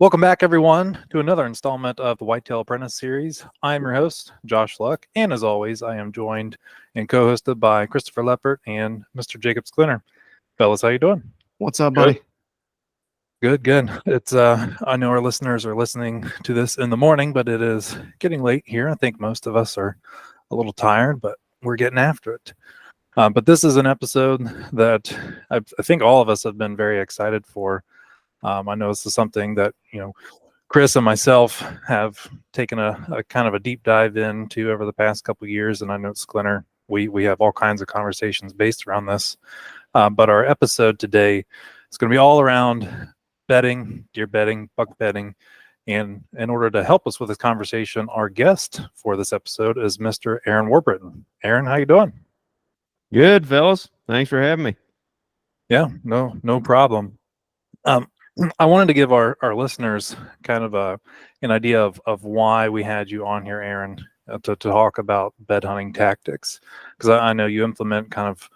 Welcome back, everyone, to another installment of the Whitetail Apprentice series. I'm your host, Josh Luck, and as always, I am joined and co-hosted by Christopher Leppert and Mr. Jacob Sklinner. Fellas, how you doing? What's up, buddy? Good. It's I know our listeners are listening to this in the morning, but it is getting late here. I think most of us are a little tired, but we're getting after it. But this is an episode that I think all of us have been very excited for. I know this is something that, Chris and myself have taken a kind of a deep dive into over the past couple of years, and I know Sklinner, we have all kinds of conversations based around this. But our episode today is going to be all around bedding, deer bedding, buck bedding. And in order to help us with this conversation, our guest for this episode is Mr. Aaron Warbritton. Aaron, how you doing? Good, fellas. Thanks for having me. Yeah, no problem. I wanted to give our listeners kind of an idea of why we had you on here, Aaron, to talk about bed hunting tactics, because I know you implement kind of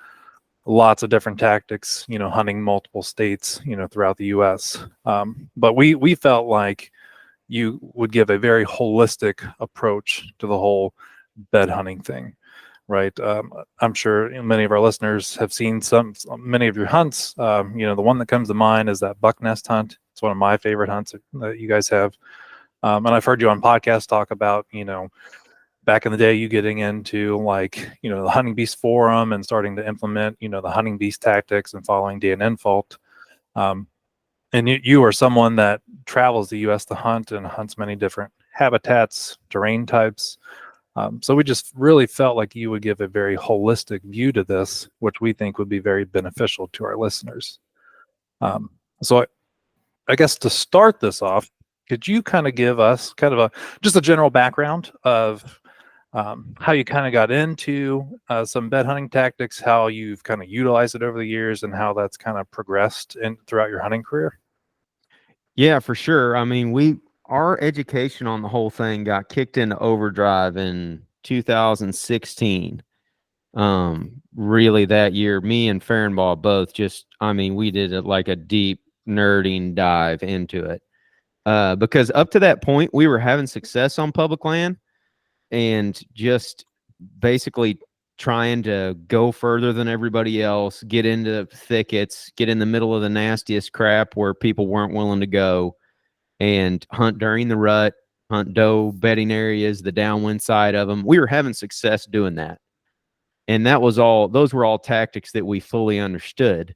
lots of different tactics, hunting multiple states, throughout the U.S. But we felt like you would give a very holistic approach to the whole bed hunting thing. Right. I'm sure many of our listeners have seen many of your hunts. The one that comes to mind is that buck nest hunt. It's one of my favorite hunts that you guys have. And I've heard you on podcasts talk about, back in the day, you getting into the Hunting Beast forum and starting to implement, the Hunting Beast tactics and following Dan Infalt. And you are someone that travels the U.S. to hunt and hunts many different habitats, terrain types. So we just really felt like you would give a very holistic view to this, which we think would be very beneficial to our listeners. So I guess to start this off, could you kind of give us kind of just a general background of how you kind of got into some bed hunting tactics, how you've kind of utilized it over the years, and how that's kind of progressed throughout your hunting career? Yeah, for sure. I mean, our education on the whole thing got kicked into overdrive in 2016. Really that year, me and Farrenball both we did it like a deep nerding dive into it. Because up to that point, we were having success on public land and just basically trying to go further than everybody else, get into thickets, get in the middle of the nastiest crap where people weren't willing to go, and hunt during the rut, hunt doe bedding areas, the downwind side of them. We were having success doing that. And those were all tactics that we fully understood.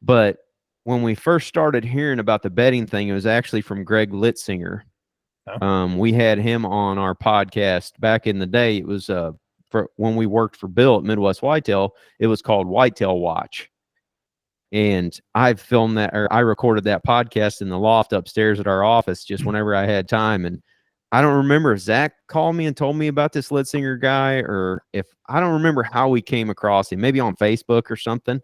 But when we first started hearing about the bedding thing, it was actually from Greg Litzinger. We had him on our podcast back in the day. It was for when we worked for Bill at Midwest Whitetail. It was called Whitetail Watch. And I recorded that podcast in the loft upstairs at our office just whenever I had time. And I don't remember if Zach called me and told me about this Litzinger guy, or I don't remember how we came across him, maybe on Facebook or something.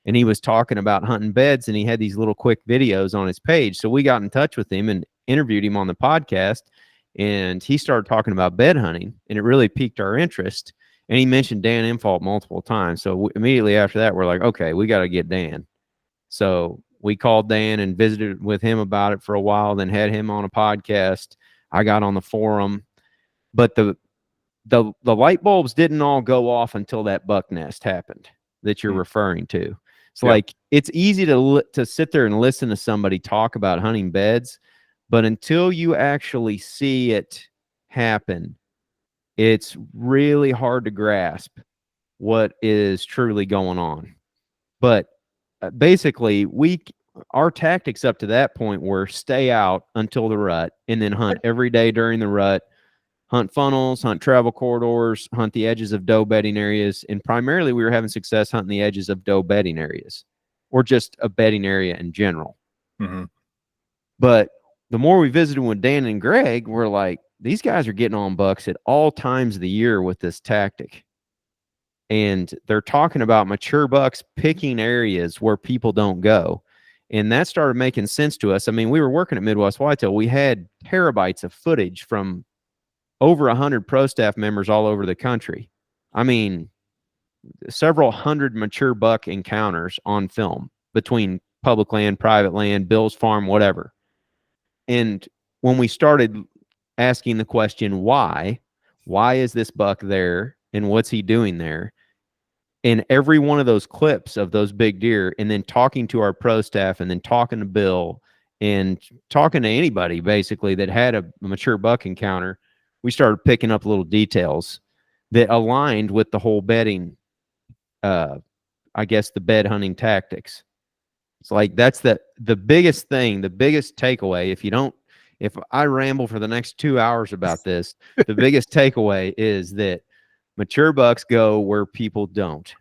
And he was talking about hunting beds, and he had these little quick videos on his page. So we got in touch with him and interviewed him on the podcast, and he started talking about bed hunting, and it really piqued our interest. And he mentioned Dan Infalt multiple times. So immediately after that, we're like, okay, we got to get Dan. So we called Dan and visited with him about it for a while, then had him on a podcast. I got on the forum, but the light bulbs didn't all go off until that buck nest happened that you're referring to. So it's easy to sit there and listen to somebody talk about hunting beds, but until you actually see it happen, it's really hard to grasp what is truly going on. But basically, our tactics up to that point were stay out until the rut and then hunt every day during the rut, hunt funnels, hunt travel corridors, hunt the edges of doe bedding areas. And primarily we were having success hunting the edges of doe bedding areas, or just a bedding area in general. Mm-hmm. But the more we visited with Dan and Greg, we're like, these guys are getting on bucks at all times of the year with this tactic. And they're talking about mature bucks picking areas where people don't go. And that started making sense to us. I mean, we were working at Midwest Whitetail. We had terabytes of footage from over 100 pro staff members all over the country. I mean, several hundred mature buck encounters on film between public land, private land, Bill's farm, whatever. And when we started asking the question, why is this buck there and what's he doing there? In every one of those clips of those big deer, and then talking to our pro staff, and then talking to Bill, and talking to anybody basically that had a mature buck encounter, we started picking up little details that aligned with the whole bedding, I guess the bed hunting tactics. It's like that's the biggest thing, the biggest takeaway. If I ramble for the next 2 hours about this, the biggest takeaway is that mature bucks go where people don't.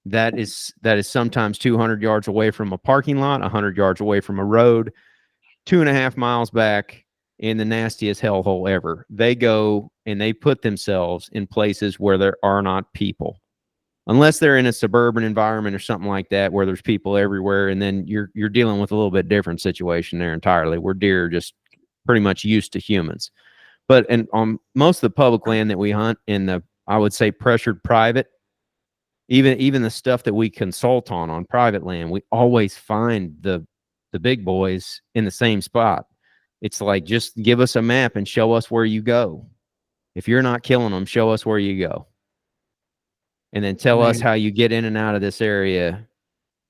That is sometimes 200 yards away from a parking lot, 100 yards away from a road, 2.5 miles back in the nastiest hellhole ever. They go and they put themselves in places where there are not people, unless they're in a suburban environment or something like that where there's people everywhere. And then you're dealing with a little bit different situation there entirely, where deer are just pretty much used to humans. But on most of the public land that we hunt in the, I would say, pressured private, even the stuff that we consult on private land, we always find the big boys in the same spot. It's like, just give us a map and show us where you go. If you're not killing them, show us where you go. And then tell us how you get in and out of this area,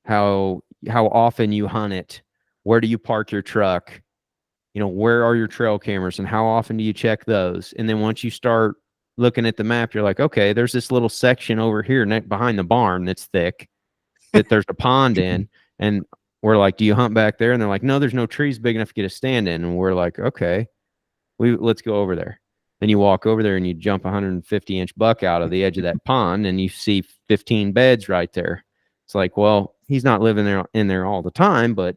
how often you hunt it, where do you park your truck, where are your trail cameras, and how often do you check those? And then once you start looking at the map, you're like, okay, there's this little section over here behind the barn that's thick, that there's a pond in. And we're like, do you hunt back there? And they're like, no, there's no trees big enough to get a stand in. And we're like, okay, let's go over there. Then you walk over there and you jump 150-inch buck out of the edge of that pond, and you see 15 beds right there. It's like, well, he's not living in there all the time, but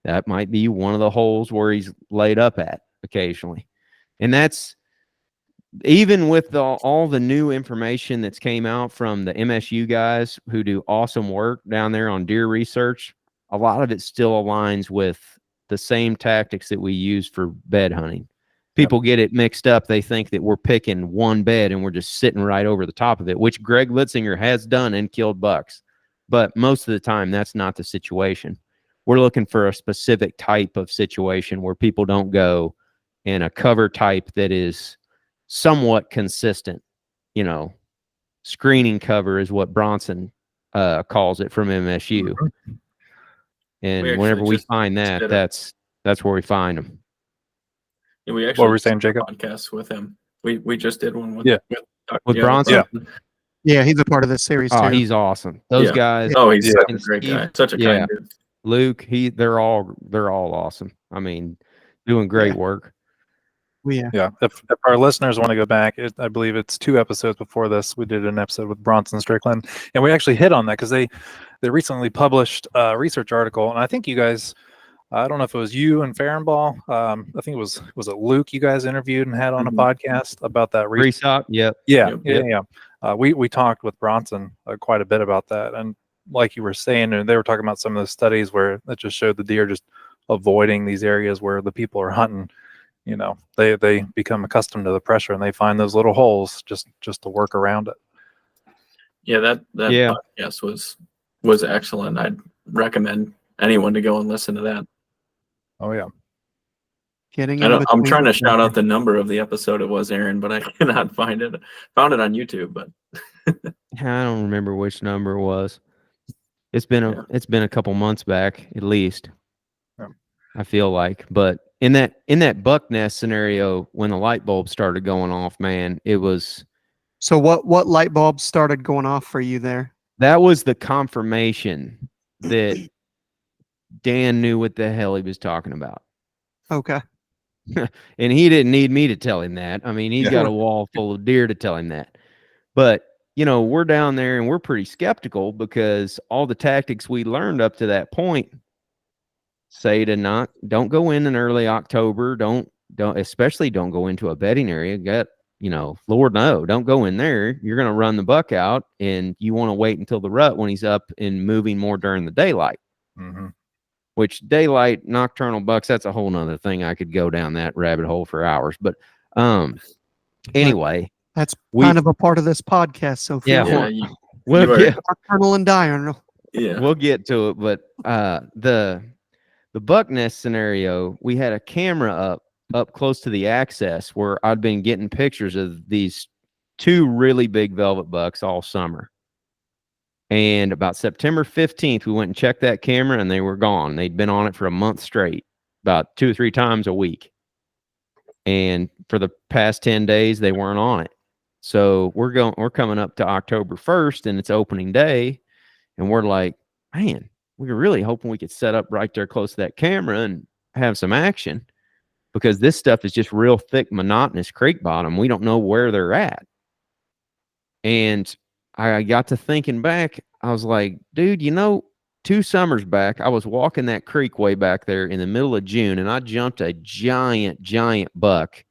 that might be one of the holes where he's laid up at occasionally. And that's even with all the new information that's came out from the MSU guys who do awesome work down there on deer research. A lot of it still aligns with the same tactics that we use for bed hunting. People get it mixed up. They think that we're picking one bed and we're just sitting right over the top of it, which Greg Litzinger has done and killed bucks. But most of the time, that's not the situation. We're looking for a specific type of situation where people don't go in a cover type that is somewhat consistent. Screening cover is what Bronson calls it from MSU. And whenever we find that, that's where we find them. Yeah, we actually what were we saying, Jacob? Podcast with him. We just did one with Bronson. Yeah, he's a part of this series too. Oh, he's awesome. Those guys. Oh, he's such a great guy. Such a kind dude. Luke, they're all awesome. I mean, doing great work. Yeah. If our listeners want to go back, I believe it's 2 episodes before this, we did an episode with Bronson Strickland, and we actually hit on that because they recently published a research article, and I think you guys, I don't know if it was you and Farrenball, I think was it Luke you guys interviewed and had on a podcast about that research. Yep. Yeah. We talked with Bronson quite a bit about that, and like you were saying, and they were talking about some of the studies where it just showed the deer just avoiding these areas where the people are hunting. They become accustomed to the pressure and they find those little holes just to work around it. Yeah, that podcast was excellent. I'd recommend anyone to go and listen to that. Oh yeah. I'm trying to shout out the number of the episode it was, Aaron, but I cannot find it. Found it on YouTube, but I don't remember which number it was. It's been a couple months back at least. Yeah. I feel like, but in that buck nest scenario, when the light bulb started going off, man, it was. So what light bulbs started going off for you there? That was the confirmation that Dan knew what the hell he was talking about. Okay. And he didn't need me to tell him that. I mean, he's got a wall full of deer to tell him that. But, we're down there and we're pretty skeptical because all the tactics we learned up to that point say to don't go in early October. Don't especially don't go into a bedding area. Lord, no, don't go in there. You're going to run the buck out, and you want to wait until the rut when he's up and moving more during the daylight. Mm-hmm. Which daylight nocturnal bucks, that's a whole nother thing. I could go down that rabbit hole for hours. But anyway, that's kind of a part of this podcast. So we'll get nocturnal and diurnal. Yeah, we'll get to it. But The buck nest scenario, we had a camera up close to the access where I'd been getting pictures of these 2 really big velvet bucks all summer. And about September 15th, we went and checked that camera and they were gone. They'd been on it for a month straight, about 2 or 3 times a week. And for the past 10 days, they weren't on it. So we're coming up to October 1st and it's opening day. And we're like, man, we were really hoping we could set up right there close to that camera and have some action, because this stuff is just real thick, monotonous creek bottom. We don't know where they're at. And I got to thinking back. I was like, dude, 2 summers back, I was walking that creek way back there in the middle of June, and I jumped a giant buck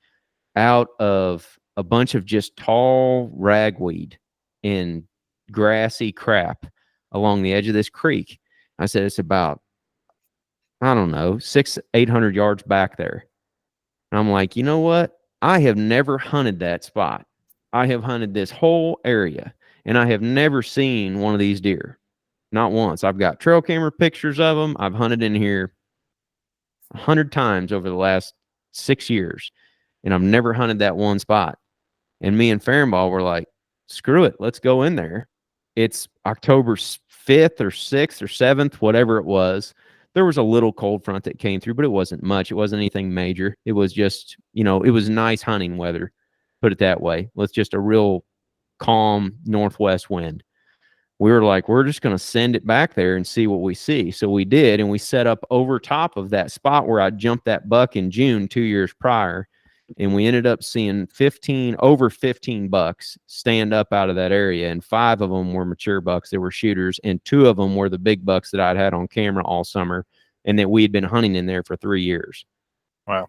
out of a bunch of just tall ragweed and grassy crap along the edge of this creek. I said, it's about, I don't know, 600-800 yards back there. And I'm like, you know what? I have never hunted that spot. I have hunted this whole area, and I have never seen one of these deer. Not once. I've got trail camera pictures of them. I've hunted in here 100 times over the last 6 years, and I've never hunted that one spot. And me and Farrenball were like, screw it. Let's go in there. It's October 5th or 6th or 7th, whatever it was. There was a little cold front that came through, but it wasn't much. It wasn't anything major. It was just, it was nice hunting weather, put it that way. With just a real calm northwest wind. We were like, we're just going to send it back there and see what we see. So we did, and we set up over top of that spot where I jumped that buck in June 2 years prior. And we ended up seeing over 15 bucks stand up out of that area. And 5 of them were mature bucks. They were shooters. And 2 of them were the big bucks that I'd had on camera all summer and that we had been hunting in there for 3 years. Wow.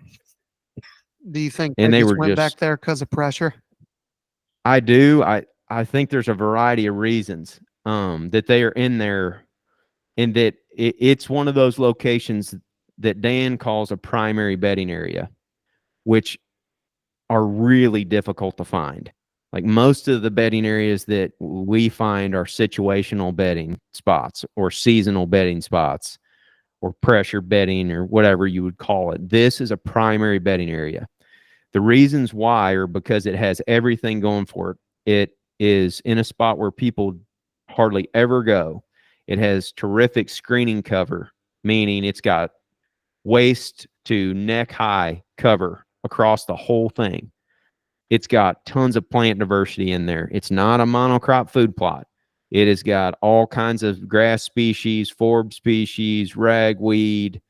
Do you think and they they just were went just, back there because of pressure? I do. I think there's a variety of reasons that they are in there, and that it's one of those locations that Dan calls a primary bedding area, which are really difficult to find. Like most of the bedding areas that we find are situational bedding spots or seasonal bedding spots or pressure bedding or whatever you would call it. This is a primary bedding area. The reasons why are because it has everything going for it. It is in a spot where people hardly ever go. It has terrific screening cover, meaning it's got waist to neck high cover across the whole thing. It's got tons of plant diversity in there. It's not a monocrop food plot. It has got all kinds of grass species, forb species, ragweed,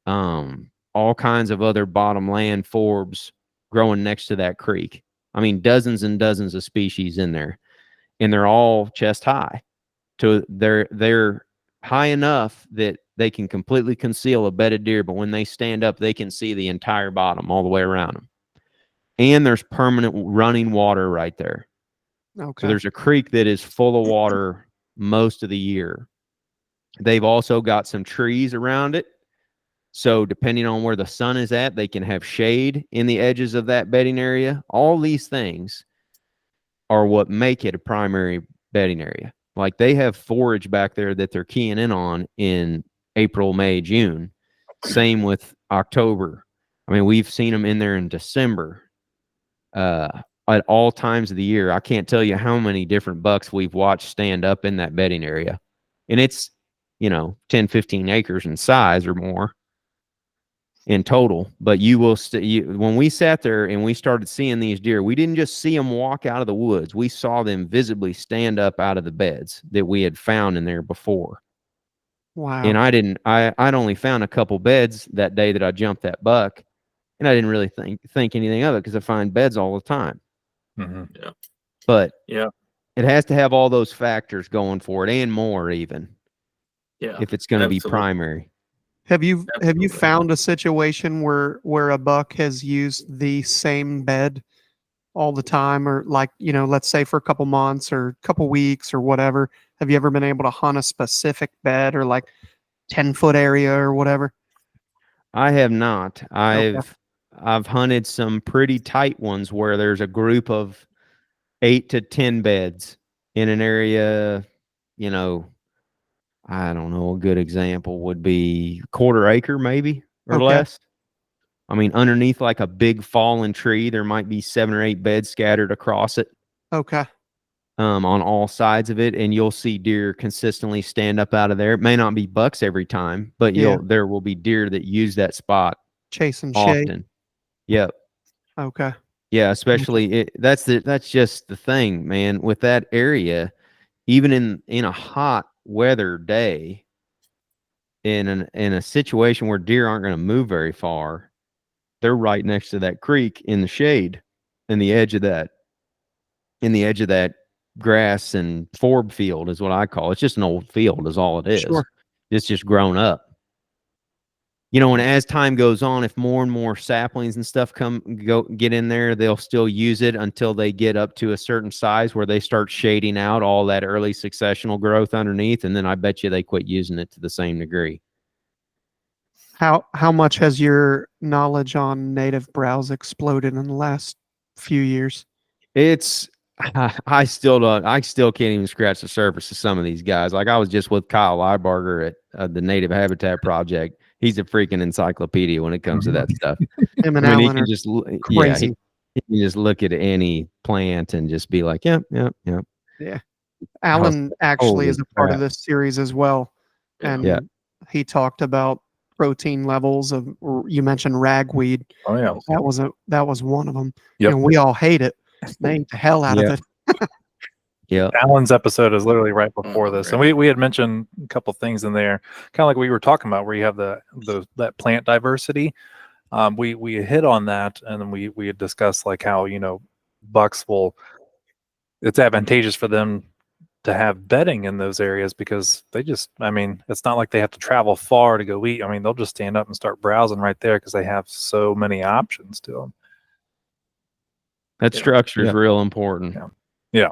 all kinds of other bottomland forbs growing next to that creek. I mean, dozens and dozens of species in there, and they're all chest high. So they're high enough that they can completely conceal a bedded deer, but when they stand up, they can see the entire bottom all the way around them. And there's permanent running water right there. Okay. So there's a creek that is full of water most of the year. They've also got some trees around it. So depending on where the sun is at, they can have shade in the edges of that bedding area. All these things are what make it a primary bedding area. Like they have forage back there that they're keying in on in April, May, June. Same with October. I mean, we've seen them in there in December. At all times of the year. I can't tell you how many different bucks we've watched stand up in that bedding area. And it's, 10, 15 acres in size or more in total. But you will when we sat there and we started seeing these deer, we didn't just see them walk out of the woods. We saw them visibly stand up out of the beds that we had found in there before. Wow. And I'd only found a couple beds that day that I jumped that buck. And I didn't really think anything of it because I find beds all the time. Mm-hmm. Yeah. But yeah, it has to have all those factors going for it and more even. Yeah. If it's going to be Absolutely. primary. Have you Absolutely. found a situation where a buck has used the same bed all the time, or like, let's say for a couple months or a couple weeks or whatever? Have you ever been able to hunt a specific bed or like 10-foot area or whatever? I have not. Okay. I've hunted some pretty tight ones where there's a group of 8 to 10 beds in an area, I don't know, a good example would be quarter acre maybe or Okay. less. I mean, underneath like a big fallen tree, there might be 7 or 8 beds scattered across it. Okay. On all sides of it, and you'll see deer consistently stand up out of there. It may not be bucks every time, but Yeah. there will be deer that use that spot Chasing shade. often. Yep. Okay. Yeah, especially that's just the thing, man. With that area, even in a hot weather day, in a situation where deer aren't going to move very far, they're right next to that creek in the shade, in the edge of that grass and forb field is what I call it. It's just an old field is all it is. Sure. It's just grown up. You know, and as time goes on, if more and more saplings and stuff get in there, they'll still use it until they get up to a certain size where they start shading out all that early successional growth underneath, and then I bet you they quit using it to the same degree. How much has your knowledge on native browse exploded in the last few years? It's I still can't even scratch the surface of some of these guys. Like I was just with Kyle Leibarger at the Native Habitat Project. He's a freaking encyclopedia when it comes to that stuff. Him and I mean, he Alan can are just crazy. he can just look at any plant and just be like, yep. Yeah. Alan actually Holy is a part of crap. this series as well. And Yeah. he talked about protein levels of, you mentioned ragweed. Oh yeah. That was one of them. Yep. And we all hate it. They ate the hell out of Yeah. it. Yeah. Alan's episode is literally right before Oh, this, right. and we had mentioned a couple things in there, kind of like we were talking about, where you have that plant diversity. We hit on that, and then we had discussed like how bucks it's advantageous for them to have bedding in those areas because it's not like they have to travel far to go eat. I mean, they'll just stand up and start browsing right there because they have so many options to them. That structure is real important. Yeah.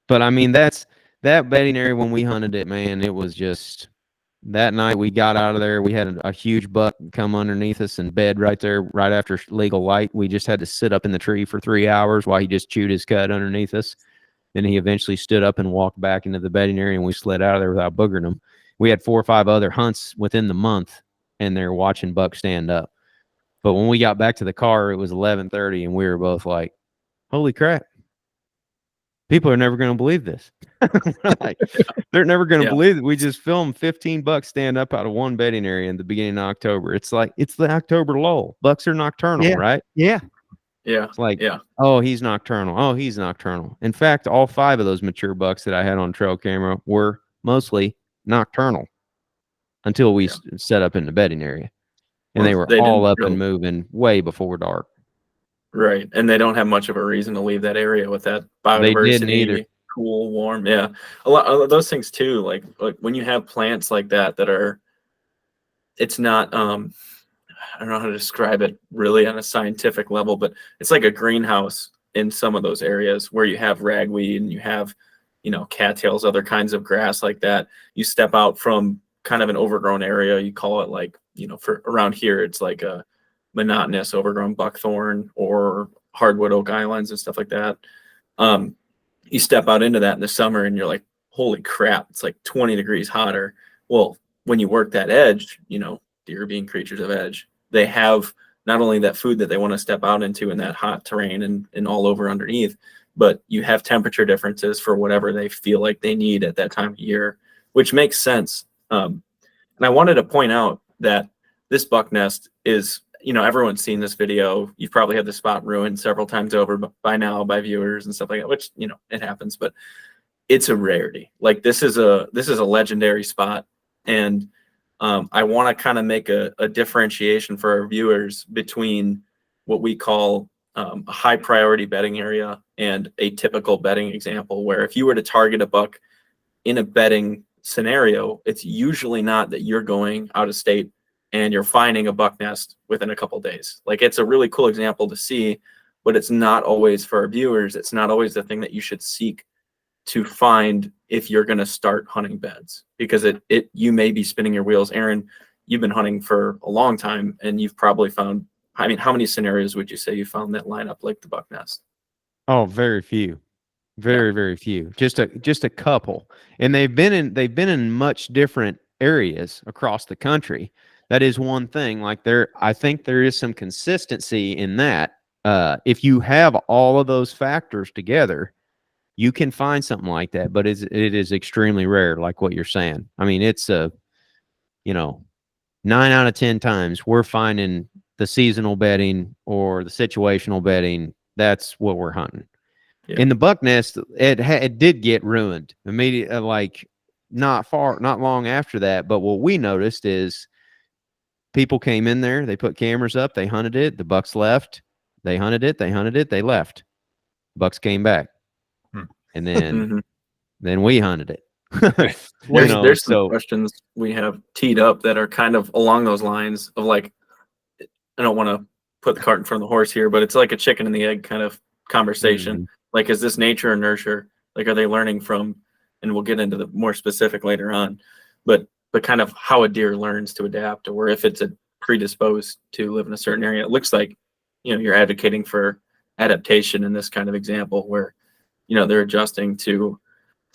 But I mean, that bedding area when we hunted it, man, it was just that night we got out of there. We had a huge buck come underneath us and bed right there, right after legal light. We just had to sit up in the tree for 3 hours while he just chewed his cud underneath us. Then he eventually stood up and walked back into the bedding area, and we slid out of there without boogering him. We had 4 or 5 other hunts within the month, and they're watching buck stand up. But when we got back to the car, it was 11:30, and we were both like, "Holy crap! People are never going to believe this." Like, they're never going to believe that we just filmed 15 bucks stand up out of one bedding area in the beginning of October. It's like it's the October lull. Bucks are nocturnal, right? Yeah. Yeah. It's like, oh, he's nocturnal. Oh, he's nocturnal. In fact, all 5 of those mature bucks that I had on trail camera were mostly nocturnal until we set up in the bedding area. And they were all up and moving way before dark. Right. And they don't have much of a reason to leave that area with that biodiversity. They didn't either. Cool, warm. Yeah. A lot of those things too. Like when you have plants like that are, it's not, I don't know how to describe it really on a scientific level, but it's like a greenhouse in some of those areas where you have ragweed and you have, cattails, other kinds of grass like that. You step out from kind of an overgrown area. You call it like, for around here, it's like a monotonous overgrown buckthorn or hardwood oak islands and stuff like that. You step out into that in the summer and you're like, holy crap, it's like 20 degrees hotter. Well, when you work that edge, deer being creatures of edge, they have not only that food that they want to step out into in that hot terrain and all over underneath, but you have temperature differences for whatever they feel like they need at that time of year, which makes sense. And I wanted to point out that this buck nest is, everyone's seen this video. You've probably had the spot ruined several times over by now by viewers and stuff like that, which, it happens, but it's a rarity. Like this is a legendary spot. And I want to kind of make a differentiation for our viewers between what we call a high priority bedding area and a typical bedding example, where if you were to target a buck in a bedding scenario, it's usually not that you're going out of state and you're finding a buck nest within a couple of days. Like it's a really cool example to see, but it's not always for our viewers. It's not always the thing that you should seek to find if you're going to start hunting beds, because you may be spinning your wheels. Aaron, you've been hunting for a long time and you've probably found, how many scenarios would you say you found that line up like the buck nest? Oh, very few. Very few. Just a couple. And they've been in much different areas across the country. That is one thing. Like I think there is some consistency in that. If you have all of those factors together, you can find something like that, but it is extremely rare, like what you're saying. I mean, it's 9 out of 10 times we're finding the seasonal bedding or the situational bedding. That's what we're hunting. Yeah. In the buck nest, it did get ruined immediately, like not long after that. But what we noticed is people came in there, they put cameras up, they hunted it, the bucks left, they hunted it, they left. Bucks came back. And then we hunted it. There's some questions we have teed up that are kind of along those lines of like, I don't want to put the cart in front of the horse here, but it's like a chicken and the egg kind of conversation. Like, is this nature or nurture? Like, are they learning from, and we'll get into the more specific later on, but kind of how a deer learns to adapt, or if it's predisposed to live in a certain area. It looks like, you're advocating for adaptation in this kind of example where, they're adjusting to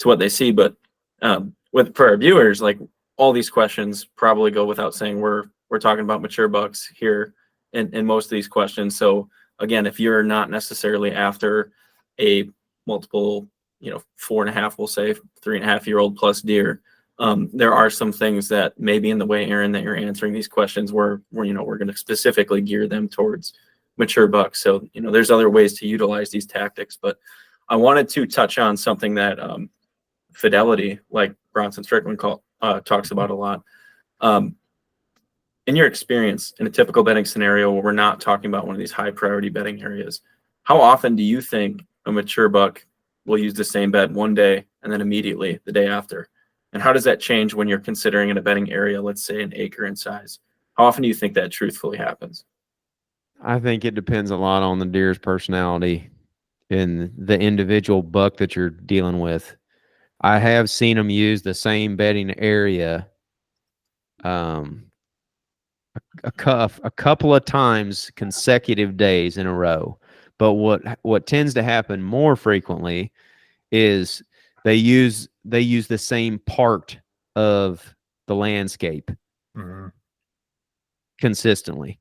what they see. But for our viewers, like, all these questions probably go without saying. We're talking about mature bucks here in most of these questions. So again, if you're not necessarily after a multiple, 4.5, we'll say 3.5-year-old plus deer, there are some things that maybe in the way, Aaron, that you're answering these questions, we're going to specifically gear them towards mature bucks. So, there's other ways to utilize these tactics, but I wanted to touch on something that fidelity, like Bronson Strickland talks about a lot. In your experience, in a typical bedding scenario where we're not talking about one of these high priority bedding areas, how often do you think a mature buck will use the same bed one day and then immediately the day after? And how does that change when you're considering in a bedding area, let's say an acre in size? How often do you think that truthfully happens? I think it depends a lot on the deer's personality and the individual buck that you're dealing with. I have seen them use the same bedding area a couple of times consecutive days in a row. But what tends to happen more frequently is they use the same part of the landscape consistently.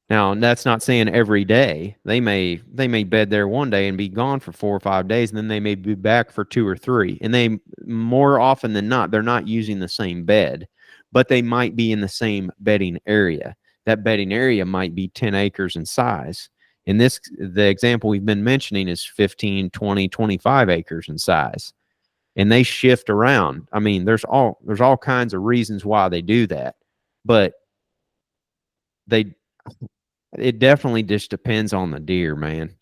Now, that's not saying every day. They may bed there one day and be gone for 4 or 5 days, and then they may be back for 2 or 3. And they, more often than not, they're not using the same bed, but they might be in the same bedding area. That bedding area might be 10 acres in size. In the example we've been mentioning is 15, 20, 25 acres in size. And they shift around. I mean, there's all kinds of reasons why they do that, but it definitely just depends on the deer, man.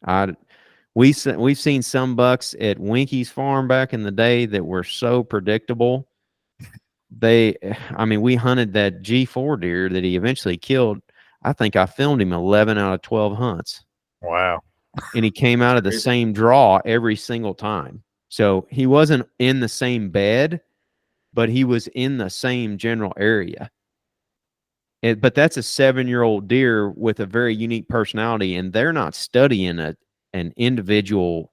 We've seen some bucks at Winky's farm back in the day that were so predictable. We hunted that G4 deer that he eventually killed. I think I filmed him 11 out of 12 hunts. Wow. And he came out of the same draw every single time. So he wasn't in the same bed, but he was in the same general area. But that's a 7-year-old deer with a very unique personality, and they're not studying an individual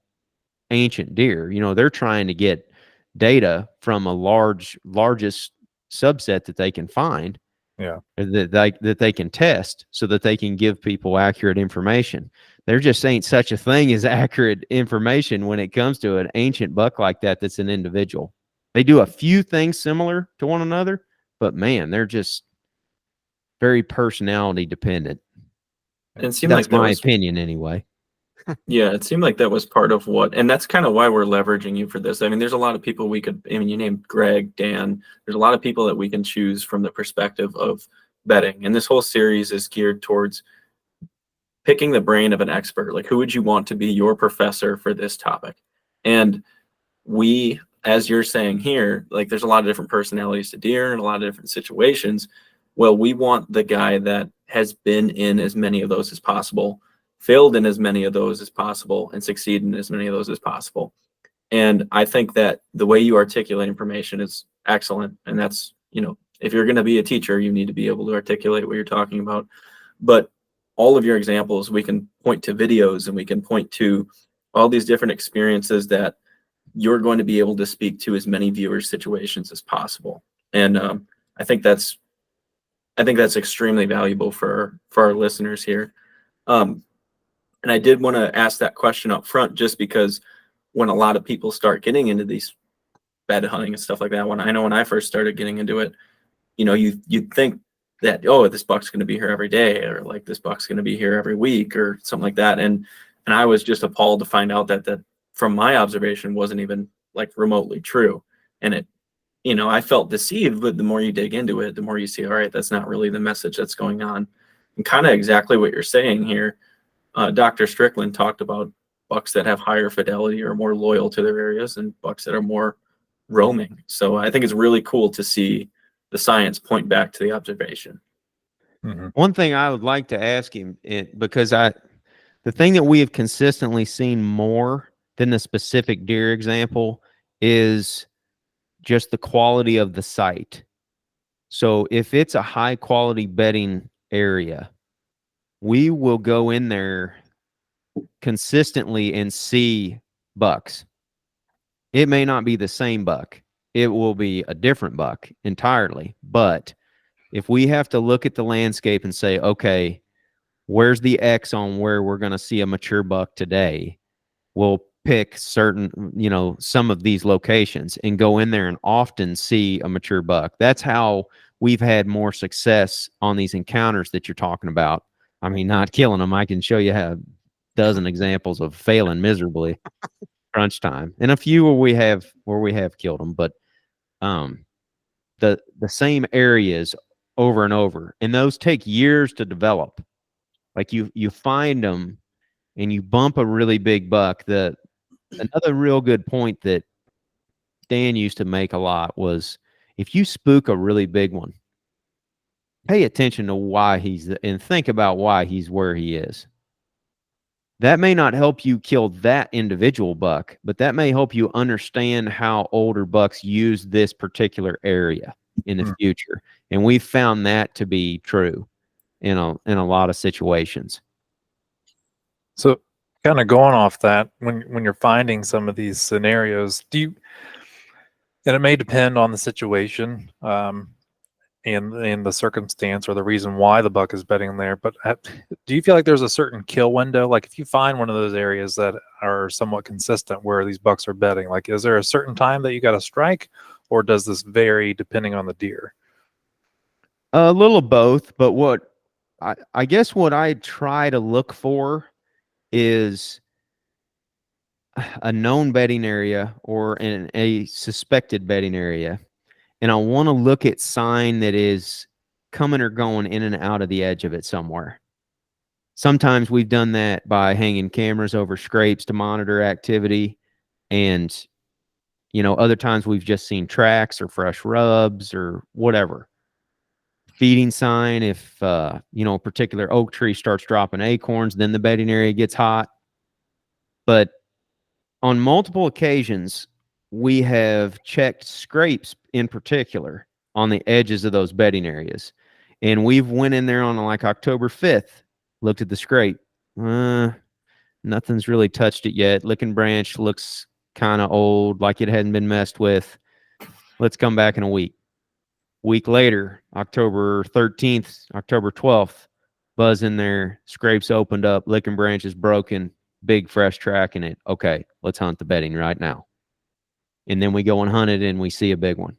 ancient deer. They're trying to get data from a largest subset that they can find, that they can test, so that they can give people accurate information. There just ain't such a thing as accurate information when it comes to an ancient buck like that that's an individual. They do a few things similar to one another, but man, they're just very personality dependent. And it seemed that's like my opinion anyway. Yeah, it seemed like that was part of and that's kind of why we're leveraging you for this. I mean, there's a lot of people you named Greg, Dan, there's a lot of people that we can choose from the perspective of bedding. And this whole series is geared towards picking the brain of an expert. Like, who would you want to be your professor for this topic? And we, as you're saying here, like, there's a lot of different personalities to deer and a lot of different situations. Well, we want the guy that has been in as many of those as possible, failed in as many of those as possible, and succeeded in as many of those as possible. And I think that the way you articulate information is excellent. And that's, if you're going to be a teacher, you need to be able to articulate what you're talking about. But all of your examples, we can point to videos and we can point to all these different experiences that you're going to be able to speak to as many viewers' situations as possible. And I think that's extremely valuable for our listeners here. And I did want to ask that question up front, just because when a lot of people start getting into these bed hunting and stuff like that, when I first started getting into it, you'd think that, oh, this buck's going to be here every day, or like this buck's going to be here every week or something like that. And I was just appalled to find out that from my observation wasn't even like remotely true. And it, I felt deceived, but the more you dig into it, the more you see, all right, that's not really the message that's going on. And kind of exactly what you're saying here. Dr. Strickland talked about bucks that have higher fidelity or more loyal to their areas, and bucks that are more roaming. So I think it's really cool to see the science point back to the observation. Mm-hmm. One thing I would like to ask him, because the thing that we have consistently seen more than the specific deer example is just the quality of the site. So if it's a high quality bedding area, we will go in there consistently and see bucks. It may not be the same buck. It will be a different buck entirely. But if we have to look at the landscape and say, okay, where's the X on where we're going to see a mature buck today, we'll pick certain, some of these locations and go in there and often see a mature buck. That's how we've had more success on these encounters that you're talking about. I mean, not killing them. I can show you a dozen examples of failing miserably crunch time, and a few where we have killed them, but the same areas over and over, and those take years to develop. Like you find them and you bump a really big buck. Another real good point that Dan used to make a lot was, if you spook a really big one, pay attention to why and think about why he's where he is. That may not help you kill that individual buck, but that may help you understand how older bucks use this particular area in the future. And we've found that to be true in a lot of situations. So kind of going off that, when you're finding some of these scenarios, and it may depend on the situation, and the circumstance or the reason why the buck is bedding there, but do you feel like there's a certain kill window? Like if you find one of those areas that are somewhat consistent where these bucks are bedding, like is there a certain time that you got to strike, or does this vary depending on the deer? A little of both, but what I guess what I try to look for is a known bedding area or a suspected bedding area. And I want to look at sign that is coming or going in and out of the edge of it somewhere. Sometimes we've done that by hanging cameras over scrapes to monitor activity. And, other times we've just seen tracks or fresh rubs or whatever. Feeding sign, if, a particular oak tree starts dropping acorns, then the bedding area gets hot. But on multiple occasions, we have checked scrapes in particular on the edges of those bedding areas. And we've went in there on like October 5th, looked at the scrape. Nothing's really touched it yet. Licking branch looks kind of old, like it hadn't been messed with. Let's come back in a week. Week later, October 13th, October 12th, buzz in there, scrapes opened up, licking branches broken, big fresh track in it. Okay, let's hunt the bedding right now. And then we go and hunt it and we see a big one.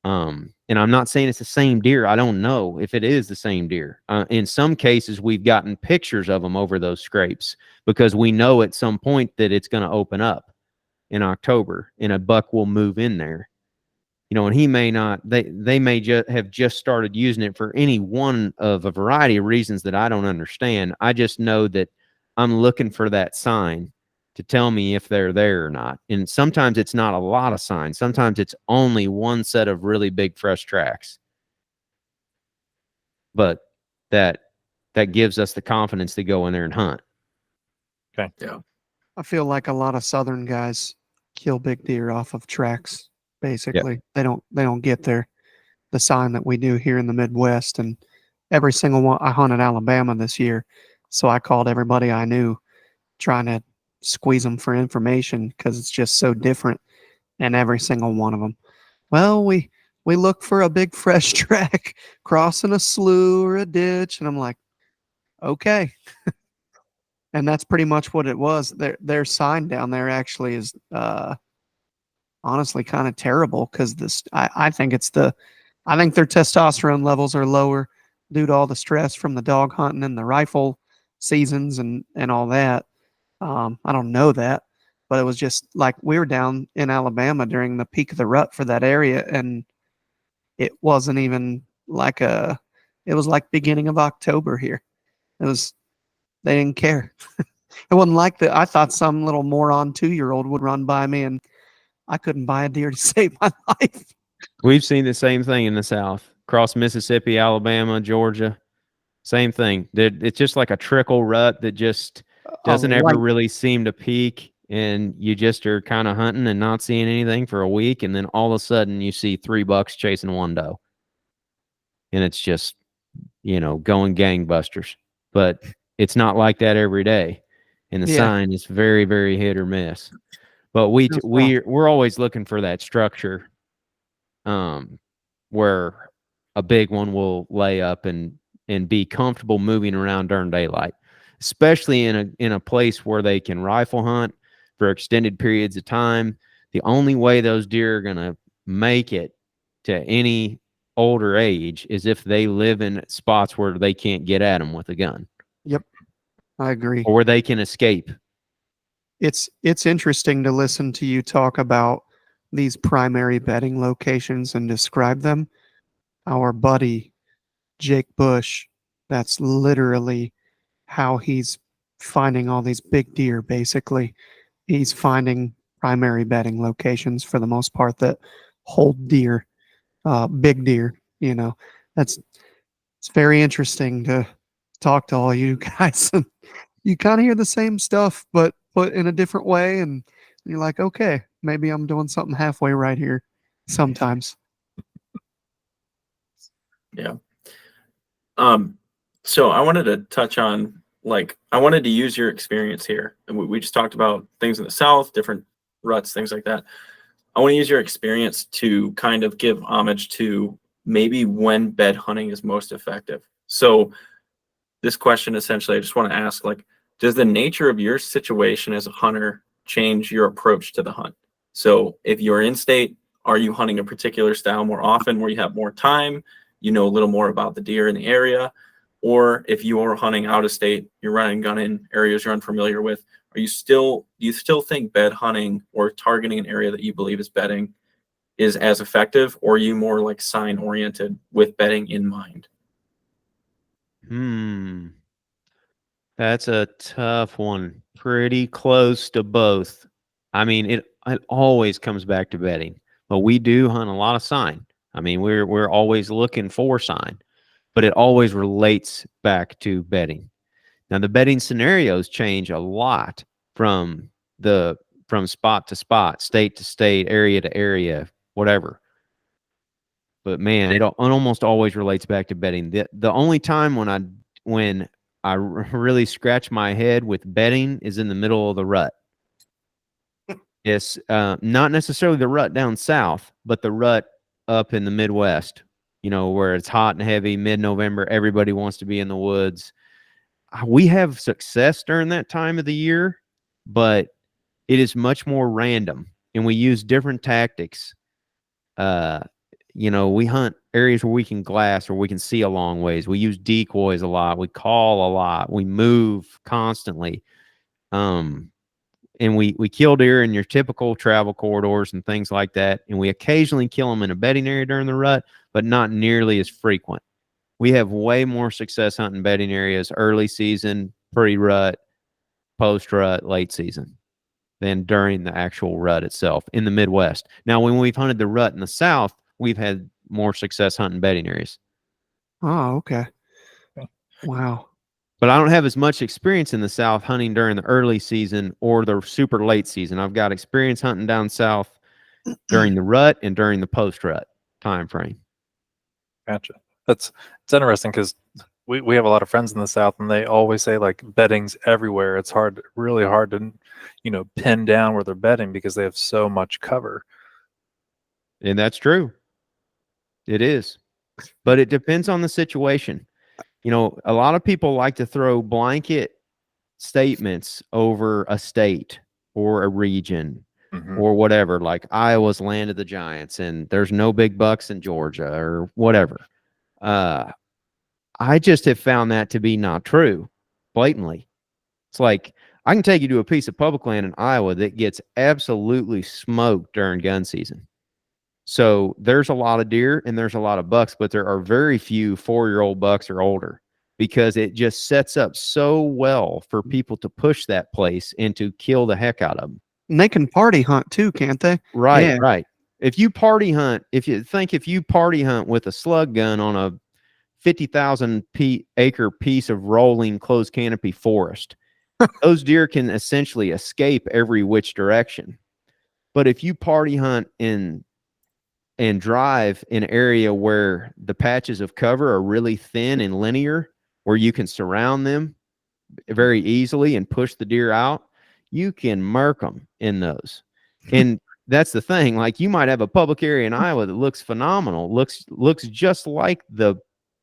And I'm not saying it's the same deer. I don't know if it is the same deer. In some cases, we've gotten pictures of them over those scrapes because we know at some point that it's going to open up in October and a buck will move in there. And he may not, they may have just started using it for any one of a variety of reasons that I don't understand. I just know that I'm looking for that sign to tell me if they're there or not. And sometimes it's not a lot of signs. Sometimes it's only one set of really big fresh tracks. But that gives us the confidence to go in there and hunt. Okay. Yeah. I feel like a lot of southern guys kill big deer off of tracks. Basically, they don't get the sign that we do here in the Midwest. And every single one, I hunted Alabama this year, so I called everybody I knew, trying to squeeze them for information because it's just so different in every single one of them. Well, we look for a big fresh track crossing a slough or a ditch, and I'm like, okay. And that's pretty much what it was. Their sign down there actually is honestly kind of terrible because I think I think their testosterone levels are lower due to all the stress from the dog hunting and the rifle seasons and all that. I don't know that, but it was just like we were down in Alabama during the peak of the rut for that area, and it wasn't even like it was like beginning of October here. They didn't care. It wasn't like that. I thought some little moron 2-year-old would run by me and I couldn't buy a deer to save my life. We've seen the same thing in the South, across Mississippi, Alabama, Georgia. Same thing. It's just like a trickle rut that just doesn't ever really seem to peak, and you just are kind of hunting and not seeing anything for a week, and then all of a sudden you see 3 bucks chasing one doe, and it's just, going gangbusters. But it's not like that every day, and the sign is very, very hit or miss. But we're always looking for that structure, where a big one will lay up and be comfortable moving around during daylight, especially in a place where they can rifle hunt for extended periods of time. The only way those deer are going to make it to any older age is if they live in spots where they can't get at them with a gun. Yep, I agree. Or where they can escape. It's interesting to listen to you talk about these primary bedding locations and describe them. Our buddy Jake Bush, that's literally how he's finding all these big deer. Basically, he's finding primary bedding locations for the most part that hold deer, big deer. It's very interesting to talk to all you guys. And you kind of hear the same stuff, but put in a different way, and you're like, okay, maybe I'm doing something halfway right here sometimes. Yeah. So I wanted to touch on, I wanted to use your experience here. And we just talked about things in the South, different ruts, things like that. I want to use your experience to kind of give homage to maybe when bed hunting is most effective. So this question, essentially, I just want to ask, does the nature of your situation as a hunter change your approach to the hunt? So if you're in state, are you hunting a particular style more often where you have more time, a little more about the deer in the area? Or if you are hunting out of state, you're running gun in areas you're unfamiliar with, do you still think bed hunting or targeting an area that you believe is bedding is as effective, or are you more sign oriented with bedding in mind? That's a tough one. Pretty close to both. I mean, it always comes back to bedding, but we do hunt a lot of sign. I mean, we're always looking for sign, but it always relates back to bedding. Now, the bedding scenarios change a lot from spot to spot, state to state, area to area, whatever. But man, it almost always relates back to bedding. The only time when I really scratch my head with bedding is in the middle of the rut. It's not necessarily the rut down south, but the rut up in the Midwest, where it's hot and heavy, mid-November, everybody wants to be in the woods. We have success during that time of the year, but it is much more random, and we use different tactics. We hunt areas where we can glass or we can see a long ways. We use decoys a lot. We call a lot. We move constantly. And we kill deer in your typical travel corridors and things like that. And we occasionally kill them in a bedding area during the rut, but not nearly as frequent. We have way more success hunting bedding areas early season, pre-rut, post-rut, late season than during the actual rut itself in the Midwest. Now, when we've hunted the rut in the South, we've had more success hunting bedding areas. Oh, okay. Wow. But I don't have as much experience in the South hunting during the early season or the super late season. I've got experience hunting down south during the rut and during the post-rut time frame. Gotcha. It's interesting because we have a lot of friends in the South, and they always say like bedding's everywhere. It's really hard to, pin down where they're bedding because they have so much cover. And that's true. It is. But it depends on the situation. A lot of people like to throw blanket statements over a state or a region or whatever, like Iowa's land of the giants and there's no big bucks in Georgia or whatever. I just have found that to be not true, blatantly. It's like, I can take you to a piece of public land in Iowa that gets absolutely smoked during gun season. So there's a lot of deer and there's a lot of bucks, but there are very few 4-year-old bucks or older because it just sets up so well for people to push that place and to kill the heck out of them. And they can party hunt too, can't they? Right, Yeah. right. If you party hunt with a slug gun on a 50,000 acre piece of rolling closed canopy forest, those deer can essentially escape every which direction. But if you party hunt and drive in an area where the patches of cover are really thin and linear, where you can surround them very easily and push the deer out, you can murk them in those. And that's the thing. Like, you might have a public area in Iowa that looks phenomenal, looks just like the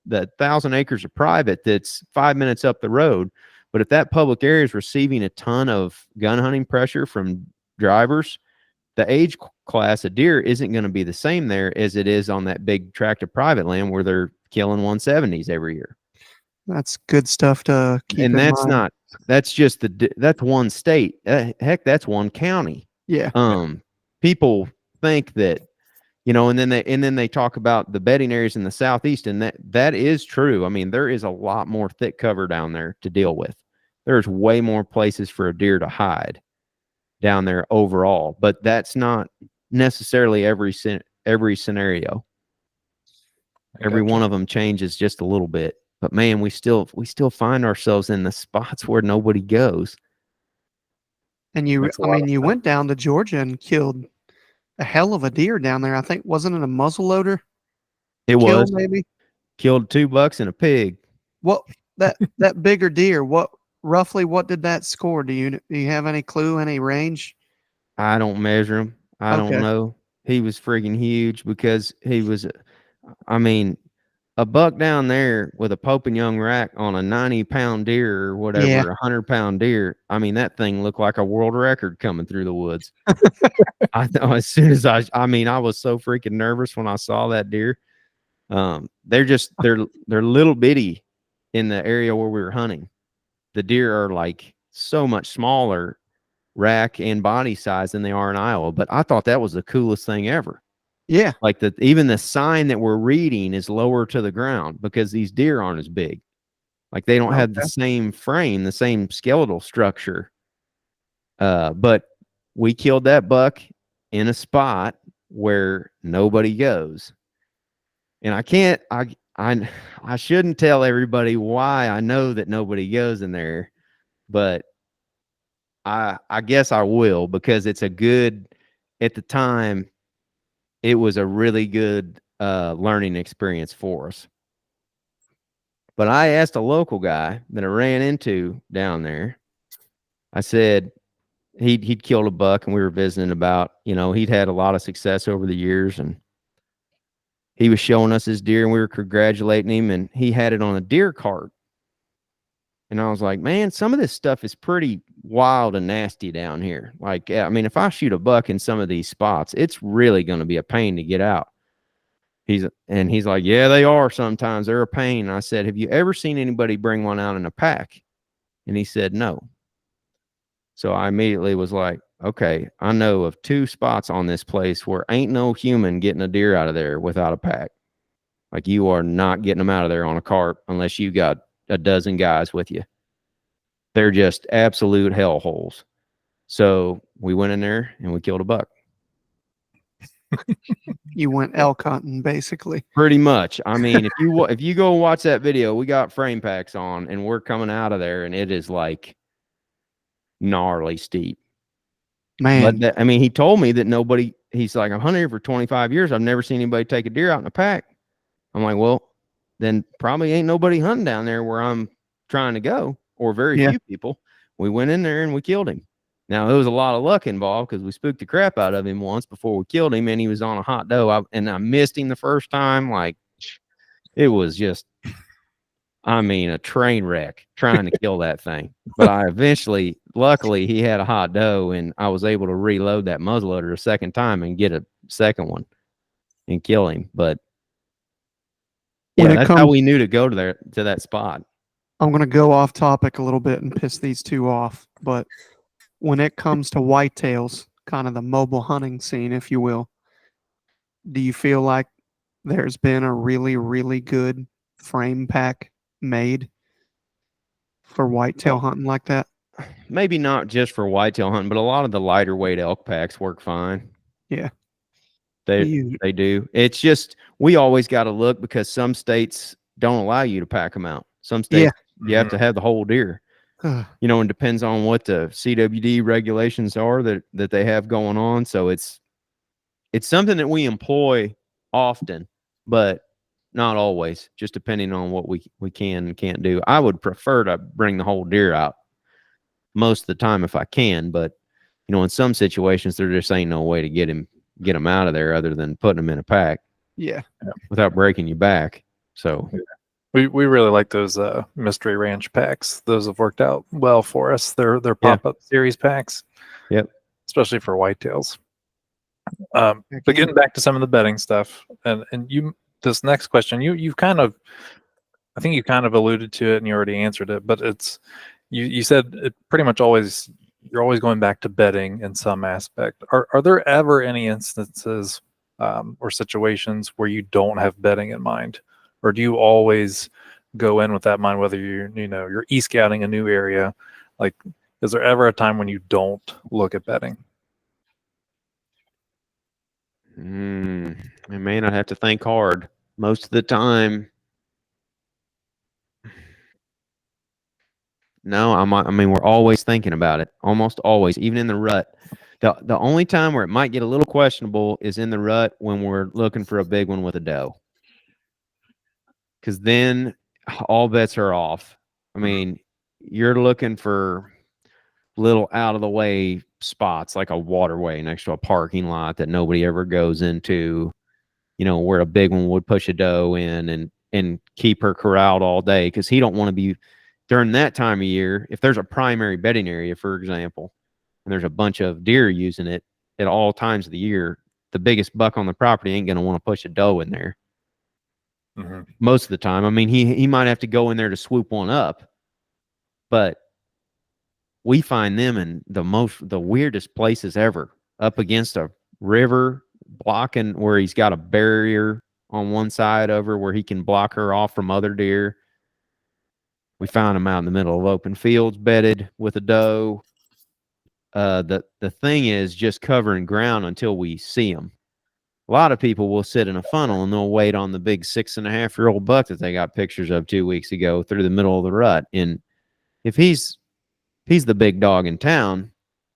1,000 acres of private that's 5 minutes up the road. But if that public area is receiving a ton of gun hunting pressure from drivers, the age class of deer isn't going to be the same there as it is on that big tract of private land where they're killing 170s every year. That's good stuff to keep And in that's mind. not, that's just that's one state. Heck, that's one county. Yeah. People think that, and then they talk about the bedding areas in the Southeast, and that is true. I mean, there is a lot more thick cover down there to deal with. There's way more places for a deer to hide down there overall, but that's not necessarily every scenario. Every one of them changes just a little bit, but man, we still find ourselves in the spots where nobody goes. And you went down to Georgia and killed a hell of a deer down there. I think, wasn't it a muzzleloader? It was Maybe killed 2 bucks and a pig. what that bigger deer? What did that score? Do you have any clue? Any range? I don't measure him. I don't know. He was freaking huge because he was, a buck down there with a Pope and Young rack on a 90-pound deer or whatever, Yeah. 100-pound deer. I mean, that thing looked like a world record coming through the woods. I know, as soon as I was so freaking nervous when I saw that deer. They're little bitty in the area where we were hunting. The deer are like so much smaller rack and body size than they are in Iowa. But I thought that was the coolest thing ever. Yeah. Like even the sign that we're reading is lower to the ground because these deer aren't as big. Like, they don't have the same frame, the same skeletal structure. But we killed that buck in a spot where nobody goes. And I shouldn't tell everybody why I know that nobody goes in there, but I guess I will, because at the time, it was a really good learning experience for us. But I asked a local guy that I ran into down there. I said he'd killed a buck, and we were visiting about, he'd had a lot of success over the years, and he was showing us his deer, and we were congratulating him, and he had it on a deer cart. And I was like, man, some of this stuff is pretty wild and nasty down here. Like, if I shoot a buck in some of these spots, it's really going to be a pain to get out. He's like, yeah, they are sometimes. They're a pain. And I said, have you ever seen anybody bring one out in a pack? And he said, no. So I immediately was like, okay, I know of 2 spots on this place where ain't no human getting a deer out of there without a pack. Like, you are not getting them out of there on a cart unless you got a dozen guys with you. They're just absolute hellholes. So we went in there and we killed a buck. You went elk hunting, basically. Pretty much. If you go watch that video, we got frame packs on and we're coming out of there, and it is like gnarly steep. Man. But he told me that he's like, I'm hunting here for 25 years. I've never seen anybody take a deer out in a pack. I'm like, well, then probably ain't nobody hunting down there where I'm trying to go, or very Yeah. few people. We went in there and we killed him. Now, there was a lot of luck involved because we spooked the crap out of him once before we killed him, and he was on a hot doe. And I missed him the first time. Like, it was just, I mean, a train wreck trying to kill that thing. But I eventually, luckily, he had a hot doe, and I was able to reload that muzzleloader a second time and get a second one and kill him. But When yeah, it that's how comes, we knew to go to that spot. I'm going to go off topic a little bit and piss these two off. But when it comes to whitetails, kind of the mobile hunting scene, if you will, do you feel like there's been a really, really good frame pack made for whitetail hunting like that? Maybe not just for whitetail hunting, but a lot of the lighter weight elk packs work fine. Yeah. They do. It's just, we always got to look because some states don't allow you to pack them out. Some states you have to have the whole deer. You know, and depends on what the CWD regulations are that they have going on. So it's something that we employ often, but not always, just depending on what we can and can't do. I would prefer to bring the whole deer out most of the time if I can, but you know, in some situations there just ain't no way to get them out of there other than putting them in a pack. Yeah. Without breaking your back. So we really like those mystery ranch packs. Those have worked out well for us. They're pop-up series packs. Yep. Especially for whitetails. But getting back to some of the bedding stuff, and you, this next question, you've kind of, I think you kind of alluded to it and you already answered it, but it's, you said it pretty much always, you're always going back to bedding in some aspect. Are there ever any instances or situations where you don't have bedding in mind, or do you always go in with that mind, whether you're e-scouting a new area? Like, is there ever a time when you don't look at bedding? I may not have to think hard. Most of the time, no, I mean, we're always thinking about it. Almost always, even in the rut. The only time where it might get a little questionable is in the rut when we're looking for a big one with a doe. Because then all bets are off. I mean, you're looking for little out of the way spots like a waterway next to a parking lot that nobody ever goes into, you know, where a big one would push a doe in and keep her corralled all day, because he don't want to be during that time of year. If there's a primary bedding area, for example, and there's a bunch of deer using it at all times of the year, the biggest buck on the property ain't going to want to push a doe in there. Most of the time. I mean, he might have to go in there to swoop one up, but we find them in the weirdest places ever, up against a river, blocking where he's got a barrier on one side over where he can block her off from other deer. We found him out in the middle of open fields, bedded with a doe. The thing is just covering ground until we see him. A lot of people will sit in a funnel and they'll wait on the big 6.5-year-old buck that they got pictures of 2 weeks ago through the middle of the rut. And if he's the big dog in town,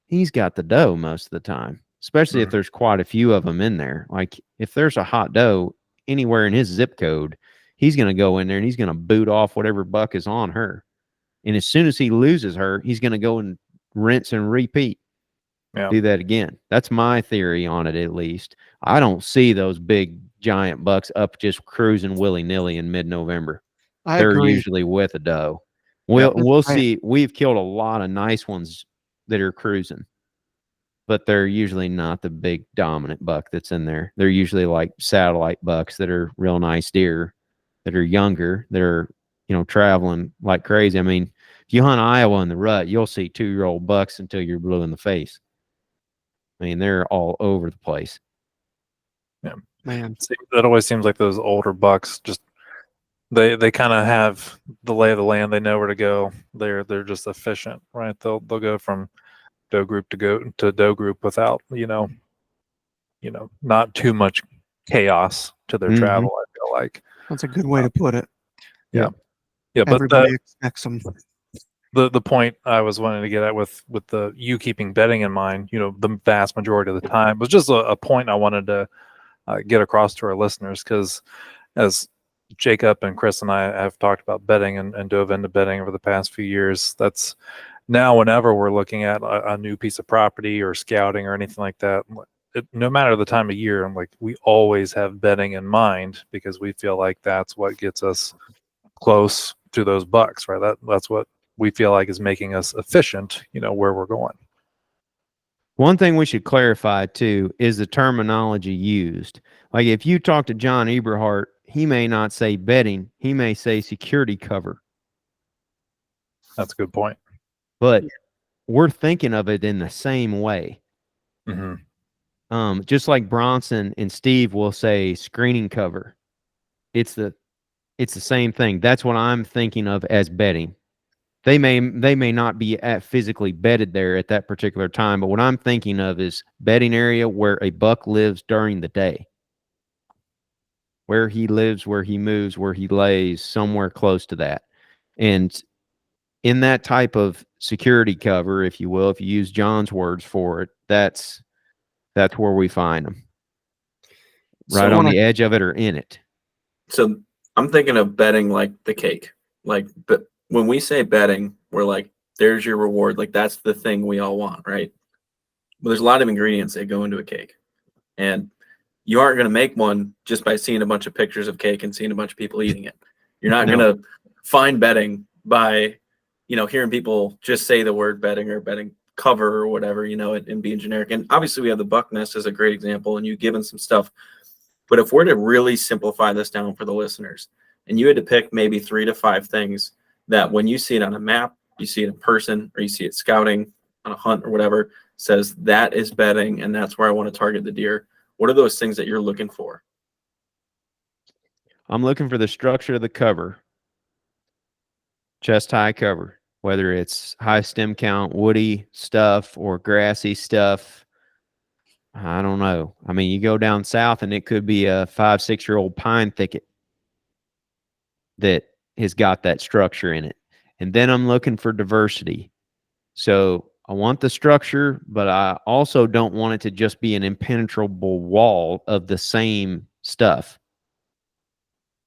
he's got the doe most of the time, especially if there's quite a few of them in there. Like if there's a hot doe anywhere in his zip code, he's going to go in there and he's going to boot off whatever buck is on her. And as soon as he loses her, he's going to go and rinse and repeat. Do that again. That's my theory on it, at least. I don't see those big giant bucks up just cruising willy-nilly in mid-November. They're usually with a doe. We'll see. We've killed a lot of nice ones that are cruising, but they're usually not the big dominant buck that's in there. They're usually like satellite bucks that are real nice deer that are younger, that are, you know, traveling like crazy. I mean, if you hunt Iowa in the rut, you'll see 2-year-old bucks until you're blue in the face. I mean, they're all over the place. Yeah, man, that always seems like those older bucks just they kind of have the lay of the land. They know where to go. They're just efficient, right? They'll go from doe group to doe group without not too much chaos to their travel. I feel like that's a good way to put it. Yeah. But everybody expects them. The point I was wanting to get at with the you keeping bedding in mind, the vast majority of the time was just a point I wanted to get across to our listeners, because as Jacob and Chris and I have talked about bedding and dove into bedding over the past few years. That's now whenever we're looking at a new piece of property or scouting or anything like that, no matter the time of year, I'm like, we always have bedding in mind because we feel like that's what gets us close to those bucks, right? That's what we feel like is making us efficient, where we're going. One thing we should clarify too is the terminology used. Like if you talk to John Eberhart, he may not say bedding, he may say security cover. That's a good point. But we're thinking of it in the same way. Mm-hmm. Just like Bronson and Steve will say screening cover. It's the same thing. That's what I'm thinking of as bedding. They may not be physically bedded there at that particular time, but what I'm thinking of is bedding area where a buck lives during the day. Where he lives, where he moves, where he lays, somewhere close to that. And in that type of security cover, if you will, if you use John's words for it, that's where we find them. Right on the edge of it or in it. So I'm thinking of bedding like the cake. But when we say bedding, we're like, there's your reward. Like that's the thing we all want, right? But there's a lot of ingredients that go into a cake. And you aren't going to make one just by seeing a bunch of pictures of cake and seeing a bunch of people eating it. You're not going to find bedding by, hearing people just say the word bedding or bedding cover or whatever, and being generic. And obviously we have the buck nest as a great example, and you've given some stuff. But if we're to really simplify this down for the listeners, and you had to pick maybe 3 to 5 things that when you see it on a map, you see it in person, or you see it scouting on a hunt or whatever, says that is bedding and that's where I want to target the deer. What are those things that you're looking for? I'm looking for the structure of the cover. Chest high cover, whether it's high stem count, woody stuff or grassy stuff. I don't know. I mean, you go down south and it could be a 5-6-year-old pine thicket that has got that structure in it. And then I'm looking for diversity. So I want the structure, but I also don't want it to just be an impenetrable wall of the same stuff.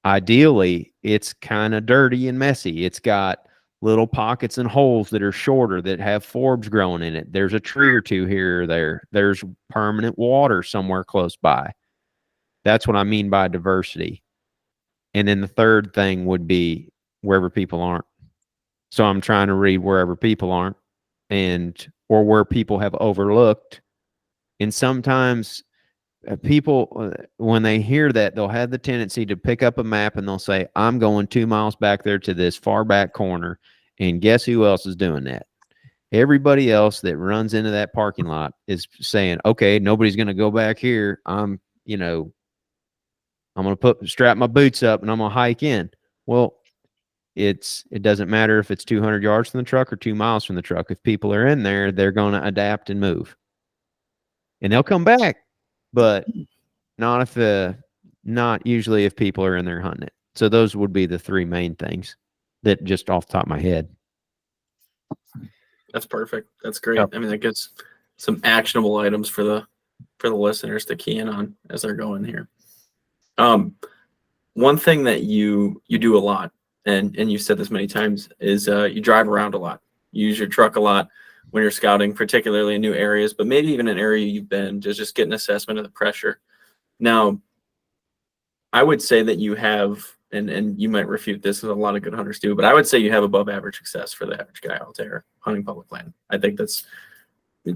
Ideally, it's kind of dirty and messy. It's got little pockets and holes that are shorter that have forbs growing in it. There's a tree or two here or there. There's permanent water somewhere close by. That's what I mean by diversity. And then the third thing would be wherever people aren't. So I'm trying to read wherever people aren't or where people have overlooked. And sometimes people, when they hear that, they'll have the tendency to pick up a map and they'll say, I'm going 2 miles back there to this far back corner. And guess who else is doing that? Everybody else that runs into that parking lot is saying, okay, nobody's going to go back here. I'm going to strap my boots up and I'm going to hike in. Well, it doesn't matter if it's 200 yards from the truck or 2 miles from the truck. If people are in there, they're going to adapt and move. And they'll come back, but not usually if people are in there hunting it. So those would be the 3 main things that just off the top of my head. That's perfect. That's great. Yep. I mean, that gets some actionable items for the listeners to key in on as they're going here. One thing that you do a lot, and you've said this many times, is you drive around a lot. You use your truck a lot when you're scouting, particularly in new areas, but maybe even an area you've been, just get an assessment of the pressure. Now, I would say that you have, and you might refute this, as a lot of good hunters do, but I would say you have above average success for the average guy out there hunting public land. I think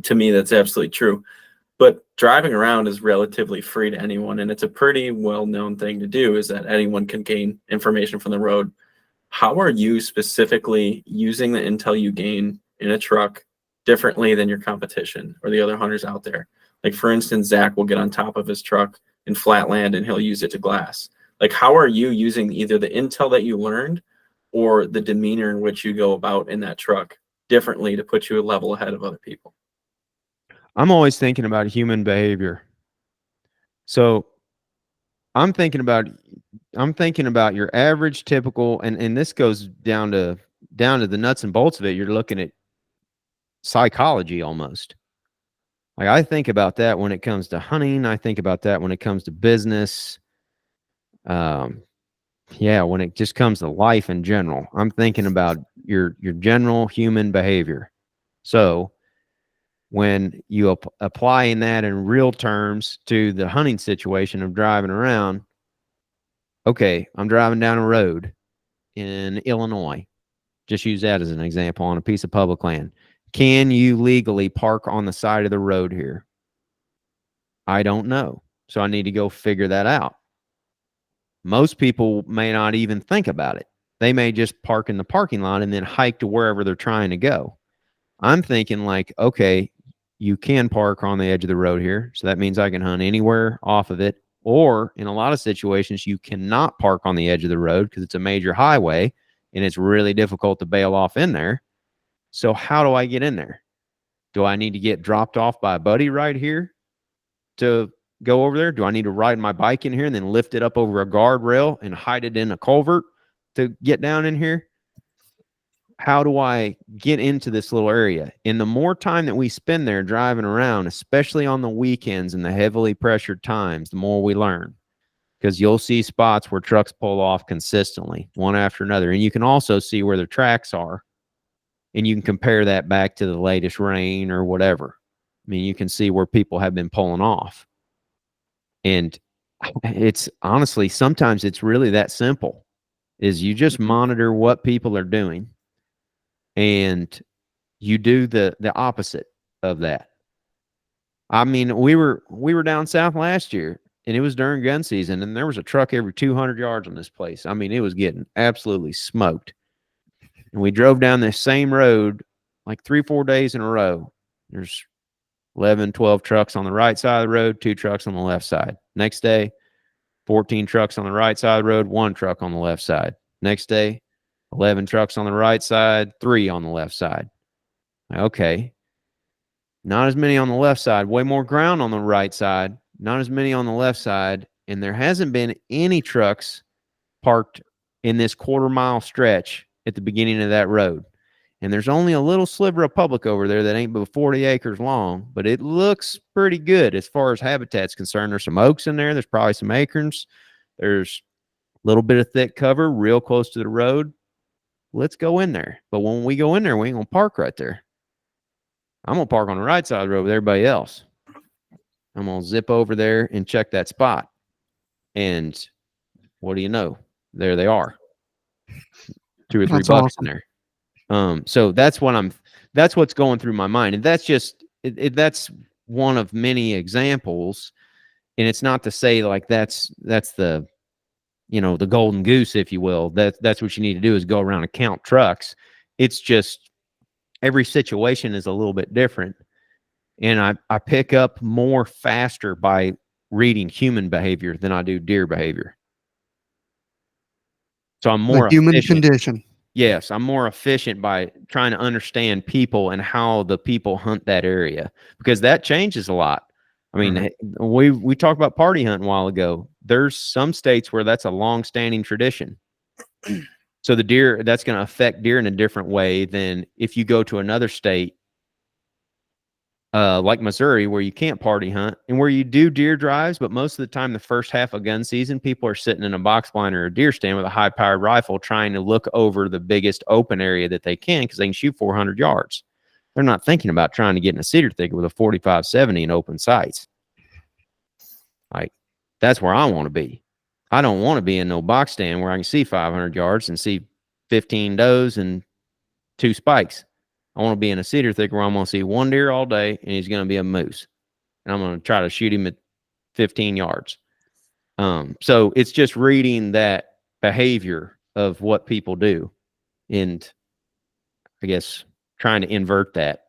to me, that's absolutely true. But driving around is relatively free to anyone, and it's a pretty well-known thing to do, is that anyone can gain information from the road. How are you specifically using the intel you gain in a truck differently than your competition or the other hunters out there? Like, for instance, Zach will get on top of his truck in flat land and he'll use it to glass. Like, how are you using either the intel that you learned or the demeanor in which you go about in that truck differently to put you a level ahead of other people? I'm always thinking about human behavior. So I'm thinking about your average typical, and this goes down to the nuts and bolts of it. You're looking at psychology almost. Like, I think about that when it comes to hunting. I think about that when it comes to business. yeah, when it just comes to life in general, I'm thinking about your general human behavior. So when you applying that in real terms to the hunting situation of driving around, okay, I'm driving down a road in Illinois. Just use that as an example on a piece of public land. Can you legally park on the side of the road here? I don't know. So I need to go figure that out. Most people may not even think about it. They may just park in the parking lot and then hike to wherever they're trying to go. I'm thinking like, okay, you can park on the edge of the road here. So that means I can hunt anywhere off of it. Or in a lot of situations, you cannot park on the edge of the road because it's a major highway and it's really difficult to bail off in there. So how do I get in there? Do I need to get dropped off by a buddy right here to go over there? Do I need to ride my bike in here and then lift it up over a guardrail and hide it in a culvert to get down in here? How do I get into this little area? And the more time that we spend there driving around, especially on the weekends and the heavily pressured times, the more we learn. Because you'll see spots where trucks pull off consistently, one after another. And you can also see where their tracks are. And you can compare that back to the latest rain or whatever. I mean, you can see where people have been pulling off. And it's honestly, sometimes it's really that simple, is you just monitor what people are doing and you do the opposite of that. I mean, we were down south last year and it was during gun season and there was a truck every 200 yards on this place. I mean, it was getting absolutely smoked. And we drove down this same road like 3-4 days in a row. There's 11, 12 trucks on the right side of the road, 2 trucks on the left side. Next day, 14 trucks on the right side of the road, 1 truck on the left side. Next day, 11 trucks on the right side, 3 on the left side. Okay. Not as many on the left side, way more ground on the right side, not as many on the left side. And there hasn't been any trucks parked in this 1/4 mile stretch at the beginning of that road. And there's only a little sliver of public over there that ain't but 40 acres long, but it looks pretty good as far as habitat's concerned. There's some oaks in there. There's probably some acorns. There's a little bit of thick cover real close to the road. Let's go in there. But when we go in there, we ain't going to park right there. I'm going to park on the right side of the road with everybody else. I'm going to zip over there and check that spot. And what do you know? There they are. 2 or 3 That's bucks awesome. in there. So that's what's going through my mind. And that's just, that's one of many examples. And it's not to say like that's the, the golden goose, if you will. That's what you need to do is go around and count trucks. It's just every situation is a little bit different. And I pick up more faster by reading human behavior than I do deer behavior. So I'm more The human efficient. condition. Yes, I'm more efficient by trying to understand people and how the people hunt that area, because that changes a lot. I mean, we talked about party hunting a while ago. There's some states where that's a long-standing tradition. So the deer, that's going to affect deer in a different way than if you go to another state like Missouri, where you can't party hunt and where you do deer drives, but most of the time, the first half of gun season, people are sitting in a box blind or a deer stand with a high-powered rifle trying to look over the biggest open area that they can because they can shoot 400 yards. They're not thinking about trying to get in a cedar thicket with a 45-70 in open sights. Like, that's where I want to be. I don't want to be in no box stand where I can see 500 yards and see 15 does and 2 spikes. I want to be in a cedar thicket where I'm going to see 1 deer all day, and he's going to be a moose. And I'm going to try to shoot him at 15 yards. So it's just reading that behavior of what people do and I guess trying to invert that.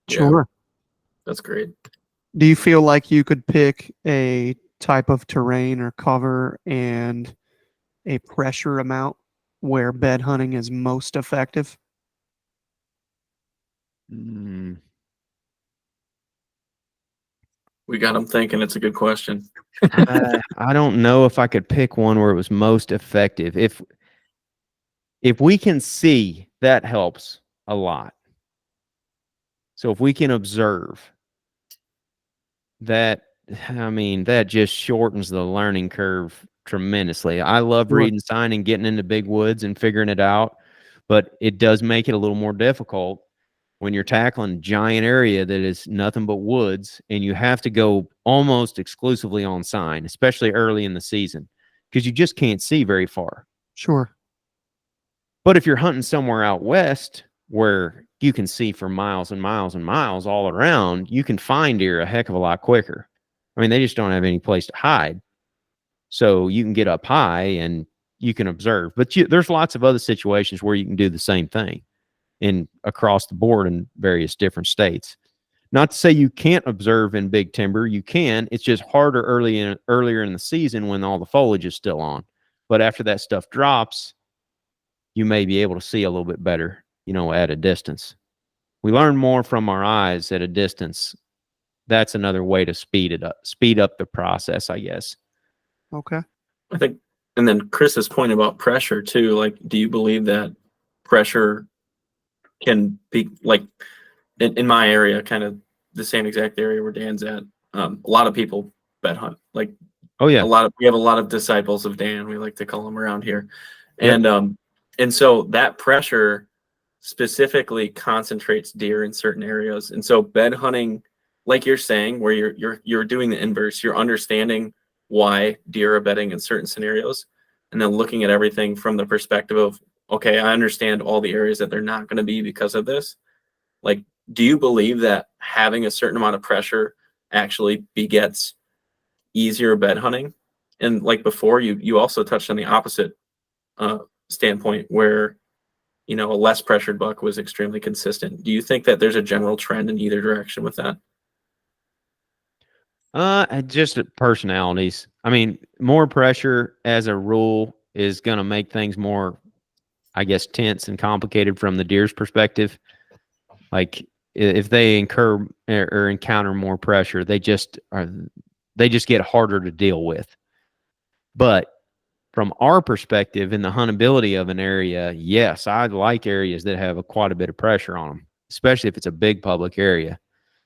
Sure. That's great. Do you feel like you could pick a type of terrain or cover and a pressure amount where bed hunting is most effective? We got them thinking. It's a good question. I don't know if I could pick one where it was most effective. If we can see, that helps a lot. So if we can observe, that, I mean, that just shortens the learning curve tremendously. I love Sure. reading sign and getting into big woods and figuring it out, but it does make it a little more difficult when you're tackling a giant area that is nothing but woods, and you have to go almost exclusively on sign, especially early in the season, because you just can't see very far. Sure. But if you're hunting somewhere out west where you can see for miles and miles and miles all around, you can find deer a heck of a lot quicker. I mean, they just don't have any place to hide. So you can get up high and you can observe. But there's lots of other situations where you can do the same thing across the board in various different states. Not to say you can't observe in big timber. You can. It's just harder earlier in the season when all the foliage is still on. But after that stuff drops, you may be able to see a little bit better, at a distance. We learn more from our eyes at a distance. That's another way to speed up the process, I guess. Okay. I think, and then Chris's point about pressure too, like, do you believe that pressure can be, like, in my area, kind of the same exact area where Dan's at, a lot of people bed hunt. Like, Oh yeah. we have a lot of disciples of Dan, we like to call them around here. Yep. And so that pressure specifically concentrates deer in certain areas. And so bed hunting, like you're saying, where you're doing the inverse, you're understanding why deer are bedding in certain scenarios, and then looking at everything from the perspective of, okay, I understand all the areas that they're not going to be because of this. Like, do you believe that having a certain amount of pressure actually begets easier bed hunting? And like before, you also touched on the opposite standpoint where, a less pressured buck was extremely consistent. Do you think that there's a general trend in either direction with that? Just personalities. I mean, more pressure as a rule is going to make things more, I guess, tense and complicated from the deer's perspective. Like if they incur or encounter more pressure, they just get harder to deal with. But from our perspective in the huntability of an area, yes, I like areas that have quite a bit of pressure on them, especially if it's a big public area.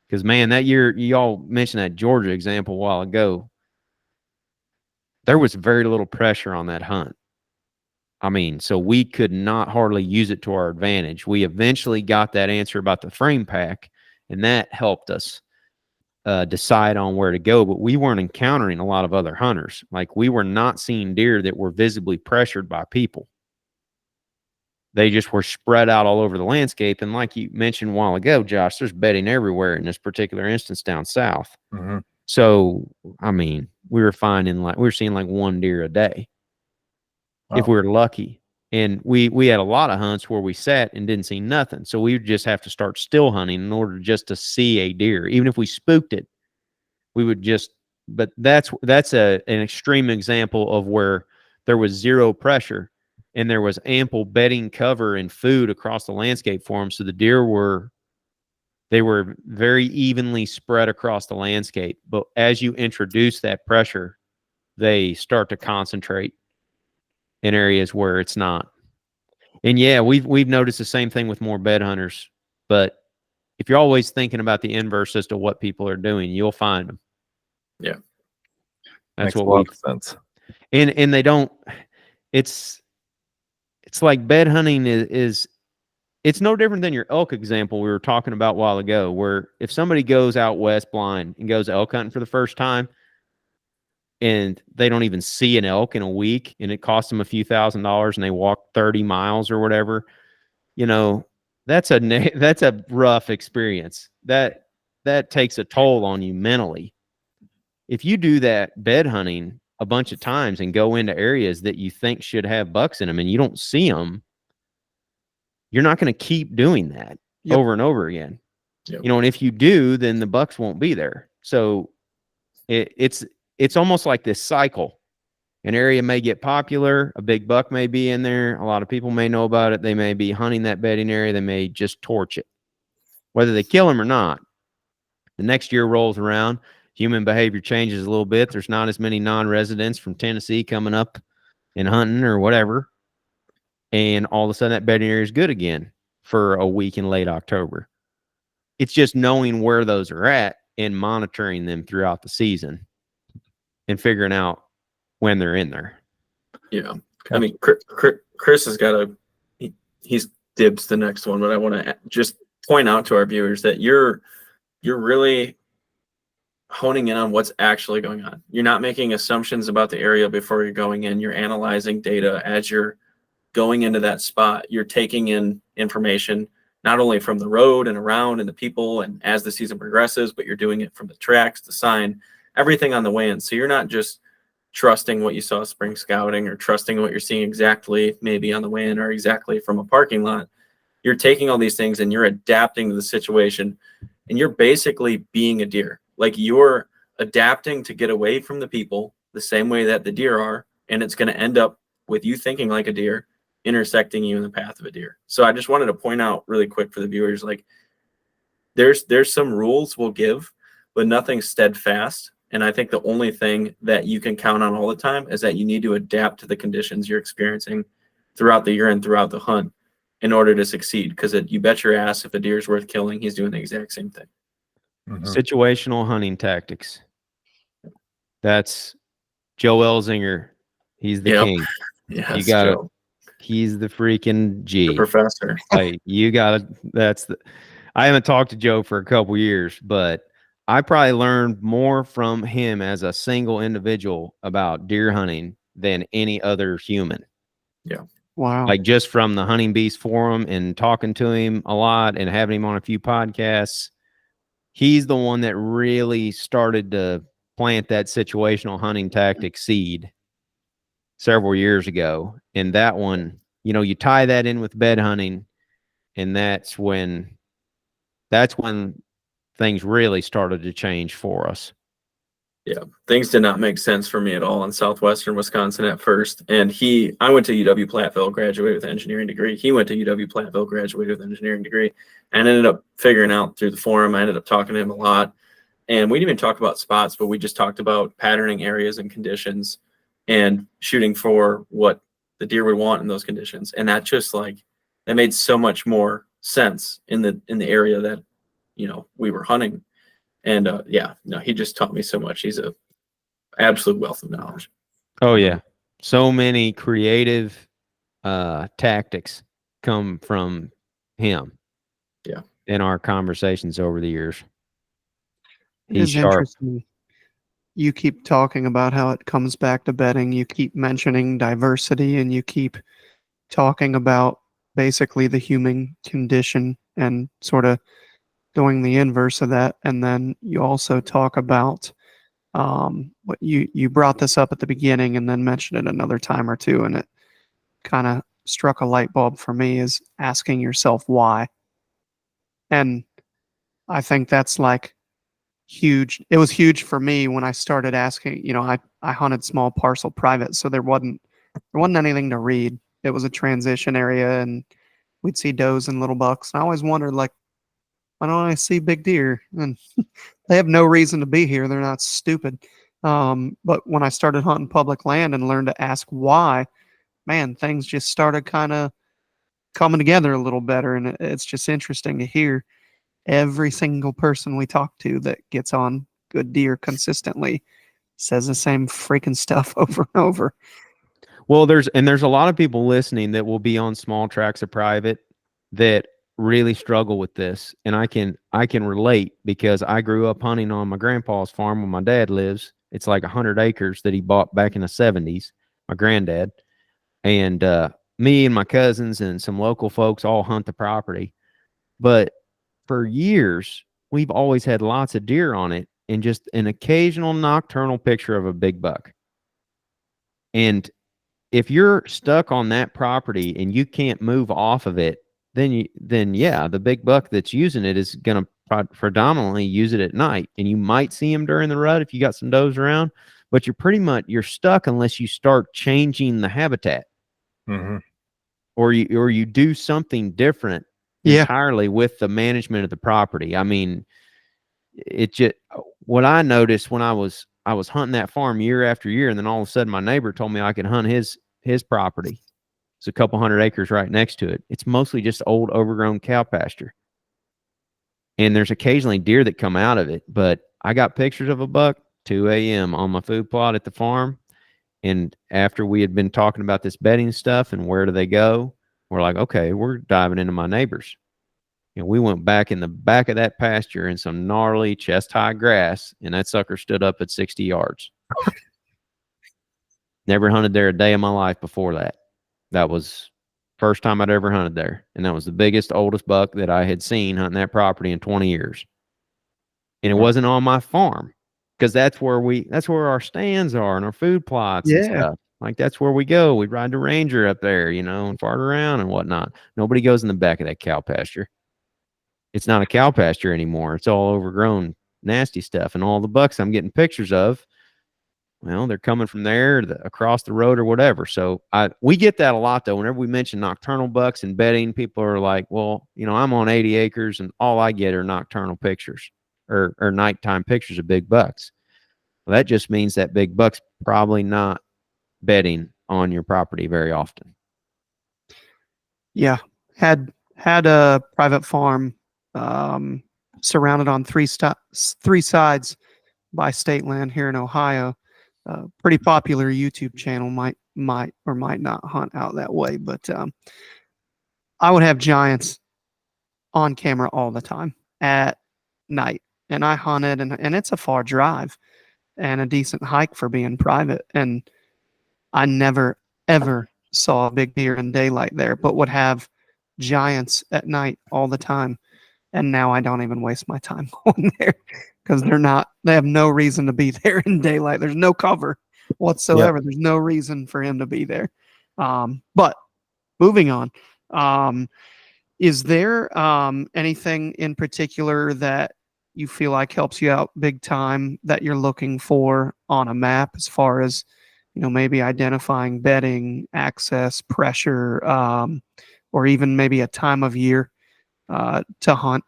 Because, man, that year, you all mentioned that Georgia example a while ago. There was very little pressure on that hunt. I mean, so we could not hardly use it to our advantage. We eventually got that answer about the frame pack, and that helped us decide on where to go. But we weren't encountering a lot of other hunters. Like, we were not seeing deer that were visibly pressured by people. They just were spread out all over the landscape. And like you mentioned a while ago, Josh, there's bedding everywhere in this particular instance down south. Mm-hmm. So, I mean, we were seeing like one deer a day if we were lucky. And we had a lot of hunts where we sat and didn't see nothing. So we would just have to start still hunting in order just to see a deer. Even if we spooked it, we would just, but that's an extreme example of where there was zero pressure and there was ample bedding, cover, and food across the landscape for them. So the deer were very evenly spread across the landscape. But as you introduce that pressure, they start to concentrate in areas where it's not. And yeah, we've noticed the same thing with more bed hunters. But if you're always thinking about the inverse as to what people are doing, you'll find them. Yeah, Makes that's a what lot of sense. And they don't. It's like bed hunting is it's no different than your elk example we were talking about a while ago, where if somebody goes out west blind and goes elk hunting for the first time and they don't even see an elk in a week and it costs them a few $1,000s and they walk 30 miles or whatever, that's a rough experience. That takes a toll on you mentally. If you do that bed hunting a bunch of times and go into areas that you think should have bucks in them and you don't see them, you're not going to keep doing that over and over again. Yep. And if you do, then the bucks won't be there. So it's almost like this cycle. An area may get popular, a big buck may be in there, a lot of people may know about it, they may be hunting that bedding area, they may just torch it. Whether they kill him or not, the next year rolls around, human behavior changes a little bit, there's not as many non-residents from Tennessee coming up and hunting or whatever, and all of a sudden that bedding area is good again for a week in late October. It's just knowing where those are at and monitoring them throughout the season and figuring out when they're in there. Yeah. I mean, Chris has got he's dibs the next one, but I want to just point out to our viewers that you're really honing in on what's actually going on. You're not making assumptions about the area before you're going in. You're analyzing data as you're going into that spot. You're taking in information not only from the road and around and the people and as the season progresses, but you're doing it from the tracks, the sign, everything on the way in. So you're not just trusting what you saw spring scouting or trusting what you're seeing exactly maybe on the way in or exactly from a parking lot. You're taking all these things and you're adapting to the situation, and you're basically being a deer. Like, you're adapting to get away from the people the same way that the deer are, and it's going to end up with you thinking like a deer, intersecting you in the path of a deer. So I just wanted to point out really quick for the viewers, like, there's some rules we'll give, but nothing steadfast. And I think the only thing that you can count on all the time is that you need to adapt to the conditions you're experiencing throughout the year and throughout the hunt in order to succeed. Because you bet your ass if a deer is worth killing, he's doing the exact same thing. Situational hunting tactics. That's Joe Elzinger. He's the king. Yeah, you got he's the freaking G. The professor. Like, you got to. I haven't talked to Joe for a couple years, but I probably learned more from him as a single individual about deer hunting than any other human. Yeah. Wow. Like, just from the Hunting Beast forum and talking to him a lot and having him on a few podcasts. He's the one that really started to plant that situational hunting tactic seed several years ago. And that one, you tie that in with bed hunting, and that's when things really started to change for us. Yeah, things did not make sense for me at all in southwestern Wisconsin at first. And I went to UW Platteville, graduated with an engineering degree. He went to UW Platteville, graduated with an engineering degree, and ended up figuring out through the forum. I ended up talking to him a lot. And we didn't even talk about spots, but we just talked about patterning areas and conditions and shooting for what the deer would want in those conditions. And that just that made so much more sense in the area that, we were hunting. And he just taught me so much. He's a absolute wealth of knowledge. Oh yeah. So many creative tactics come from him. Yeah. In our conversations over the years. He's sharp. Interesting. You keep talking about how it comes back to bedding. You keep mentioning diversity, and you keep talking about basically the human condition and sort of doing the inverse of that. And then you also talk about what you brought this up at the beginning and then mentioned it another time or two, and it kind of struck a light bulb for me, is asking yourself why. And I think that's huge. It was huge for me when I started asking. I hunted small parcel private, so there wasn't anything to read. It was a transition area, and we'd see does and little bucks. And I always wondered, why don't I see big deer? And they have no reason to be here. They're not stupid. But when I started hunting public land and learned to ask why, man, things just started kind of coming together a little better. And it's just interesting to hear every single person we talk to that gets on good deer consistently says the same freaking stuff over and over. Well, there's a lot of people listening that will be on small tracts of private that really struggle with this, and I can relate, because I grew up hunting on my grandpa's farm where my dad lives. It's like 100 acres that he bought back in the 70s, my granddad, and me and my cousins and some local folks all hunt the property. But for years we've always had lots of deer on it and just an occasional nocturnal picture of a big buck. And if you're stuck on that property and you can't move off of it, then yeah, the big buck that's using it is going to predominantly use it at night. And you might see him during the rut if you got some does around, but you're stuck unless you start changing the habitat. Mm-hmm. Or you do something different entirely with the management of the property. I mean, what I noticed when I was hunting that farm year after year, and then all of a sudden my neighbor told me I could hunt his property. It's a couple 100 acres right next to it. It's mostly just old overgrown cow pasture. And there's occasionally deer that come out of it, but I got pictures of a buck 2 a.m. on my food plot at the farm, And after we had been talking about this bedding stuff and where do they go, we're like, okay, we're diving into my neighbors. And we went back in the back of that pasture in some gnarly chest high grass, and that sucker stood up at 60 yards. Never hunted there a day of my life before that. That was first time I'd ever hunted there. And that was the biggest, oldest buck that I had seen hunting that property in 20 years. And it wasn't on my farm, because that's where our stands are and our food plots and Yeah. stuff. Like, that's where we go. We'd ride the Ranger up there, and fart around and whatnot. Nobody goes in the back of that cow pasture. It's not a cow pasture anymore. It's all overgrown, nasty stuff. And all the bucks I'm getting pictures of, well, they're coming from there across the road or whatever. So we get that a lot, though. Whenever we mention nocturnal bucks and bedding, people are like, well, I'm on 80 acres and all I get are nocturnal pictures or nighttime pictures of big bucks. Well, that just means that big buck's probably not bedding on your property very often. Yeah. Had a private farm surrounded on three sides by state land here in Ohio. Pretty popular YouTube channel, might or might not hunt out that way, but I would have giants on camera all the time at night, and I hunted, and it's a far drive and a decent hike for being private, and I never ever saw a big deer in daylight there, but would have giants at night all the time. And now I don't even waste my time going there because they have no reason to be there in daylight. There's no cover whatsoever. There's no reason for him to be there. But moving on, is there anything in particular that you feel like helps you out big time that you're looking for on a map, as far as, maybe identifying bedding, access, pressure, or even maybe a time of year to hunt?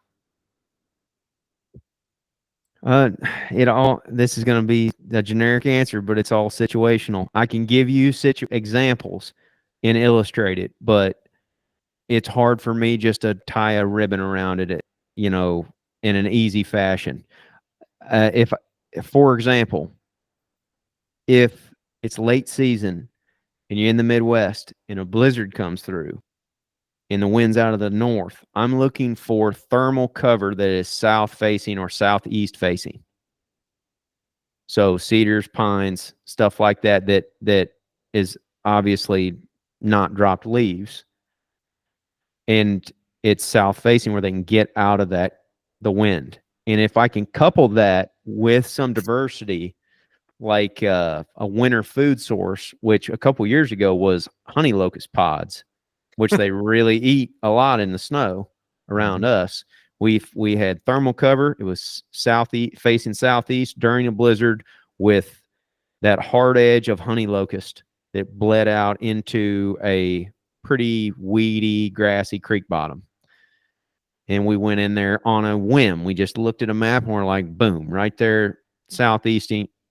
This is going to be a generic answer, but it's all situational. I can give you examples and illustrate it, but it's hard for me just to tie a ribbon around it, in an easy fashion. For example, if it's late season and you're in the Midwest and a blizzard comes through and the wind's out of the north, I'm looking for thermal cover that is south facing or southeast facing. So cedars, pines, stuff like that is obviously not dropped leaves. And it's south facing where they can get out of the wind. And if I can couple that with some diversity, like a winter food source, which a couple years ago was honey locust pods, which they really eat a lot in the snow around us. We had thermal cover. It was facing southeast during a blizzard with that hard edge of honey locust that bled out into a pretty weedy, grassy creek bottom. And we went in there on a whim. We just looked at a map and we're like, boom, right there,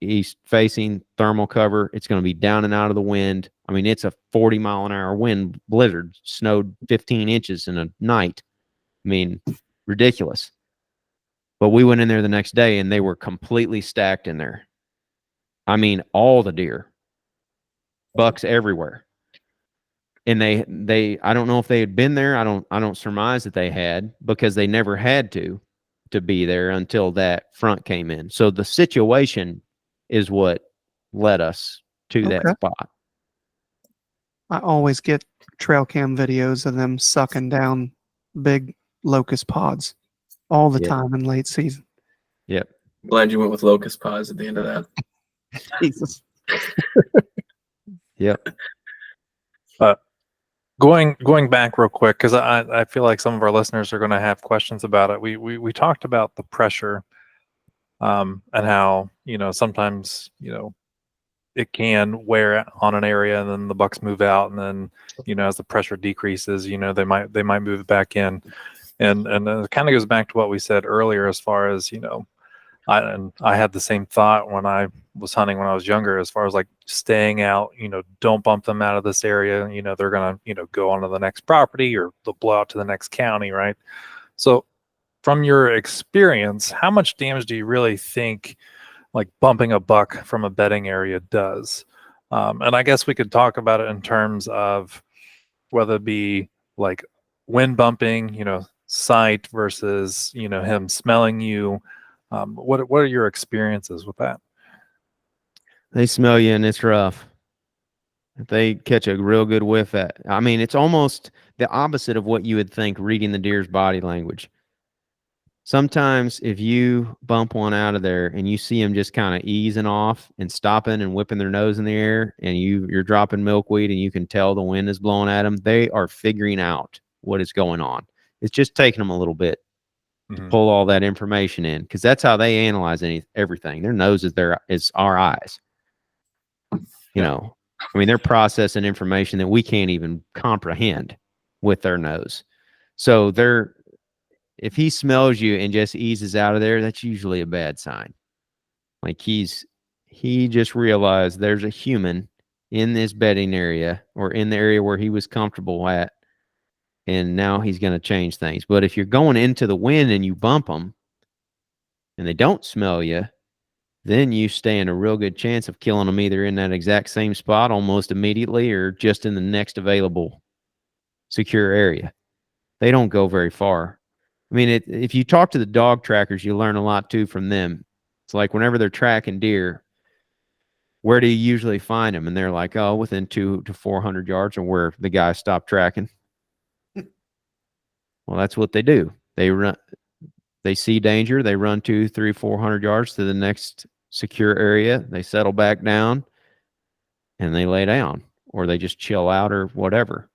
east facing thermal cover. It's going to be down and out of the wind. I mean, it's a 40-mile-an-hour wind blizzard, snowed 15 inches in a night. I mean, ridiculous. But we went in there the next day and they were completely stacked in there. I mean, all the deer, bucks everywhere. And they I don't know if they had been there. I don't surmise that they had, because they never had to be there until that front came in. So the situation is what led us to that spot. I always get trail cam videos of them sucking down big locust pods all the time in late season. Yep. Glad you went with locust pods at the end of that. Jesus. Yep. Going back real quick, because I feel like some of our listeners are going to have questions about it. We talked about the pressure, and how sometimes it can wear on an area, and then the bucks move out, and then as the pressure decreases, they might move it back in, and it kind of goes back to what we said earlier, as far as I had the same thought when I was hunting when I was younger, as far as like staying out, don't bump them out of this area. They're going to, go on to the next property, or they'll blow out to the next county. Right. So from your experience, how much damage do you really think like bumping a buck from a bedding area does? And I guess we could talk about it in terms of whether it be like wind bumping, sight versus, him smelling you. What are your experiences with that? They smell you and it's rough. If they catch a real good whiff it's almost the opposite of what you would think reading the deer's body language. Sometimes if you bump one out of there and you see them just kind of easing off and stopping and whipping their nose in the air, and you're dropping milkweed and you can tell the wind is blowing at them, they are figuring out what is going on. It's just taking them a little bit to pull all that information in, because that's how they analyze everything. Their nose is our eyes. They're processing information that we can't even comprehend with their nose. So if he smells you and just eases out of there, that's usually a bad sign. Like he just realized there's a human in this bedding area or in the area where he was comfortable at, and now he's going to change things. But if you're going into the wind and you bump them and they don't smell you, then you stand a real good chance of killing them either in that exact same spot almost immediately or just in the next available secure area. They don't go very far. If you talk to the dog trackers, you learn a lot too from them. It's like whenever they're tracking deer, where do you usually find them? And they're like, oh, within 200 to 400 yards of where the guy stopped tracking. Well, that's what they do. They see danger. They run 200, 300, 400 yards to the next secure area. They settle back down and they lay down, or they just chill out or whatever.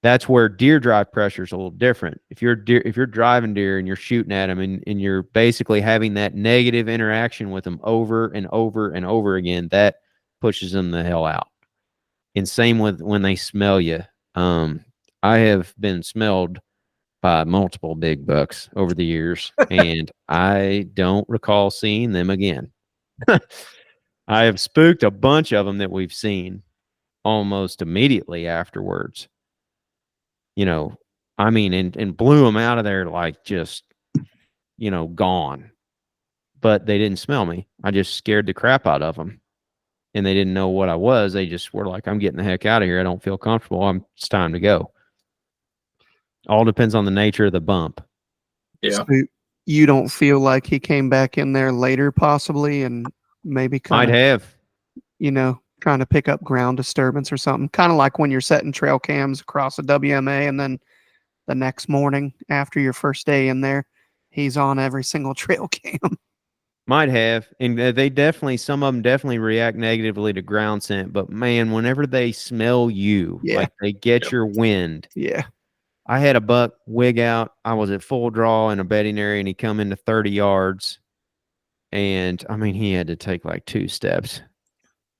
That's where deer drive pressure is a little different. If you're driving deer and you're shooting at them and you're basically having that negative interaction with them over and over and over again, that pushes them the hell out. And same with when they smell you. I have been smelled by multiple big bucks over the years, and I don't recall seeing them again. I have spooked a bunch of them that we've seen almost immediately afterwards. And blew them out of there like just, gone. But they didn't smell me. I just scared the crap out of them. And they didn't know what I was. They just were like, I'm getting the heck out of here. I don't feel comfortable. It's time to go. All depends on the nature of the bump. Yeah. So you don't feel like he came back in there later, possibly, and maybe Might have. trying to pick up ground disturbance or something. Kind of like when you're setting trail cams across a WMA, and then the next morning after your first day in there, he's on every single trail cam. Might have. And some of them definitely react negatively to ground scent. But man, whenever they smell you, like they get your wind. Yeah. I had a buck wig out. I was at full draw in a bedding area, and he come into 30 yards. And he had to take like 2 steps,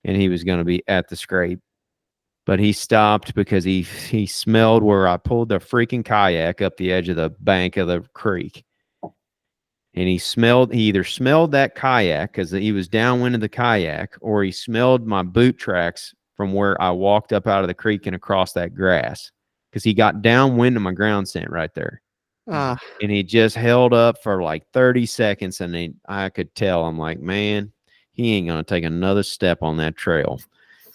and he was going to be at the scrape. But he stopped because he smelled where I pulled the freaking kayak up the edge of the bank of the creek. And he either smelled that kayak because he was downwind of the kayak, or he smelled my boot tracks from where I walked up out of the creek and across that grass, because he got downwind of my ground scent right there. And he just held up for like 30 seconds, and I could tell. I'm like, man, he ain't going to take another step on that trail.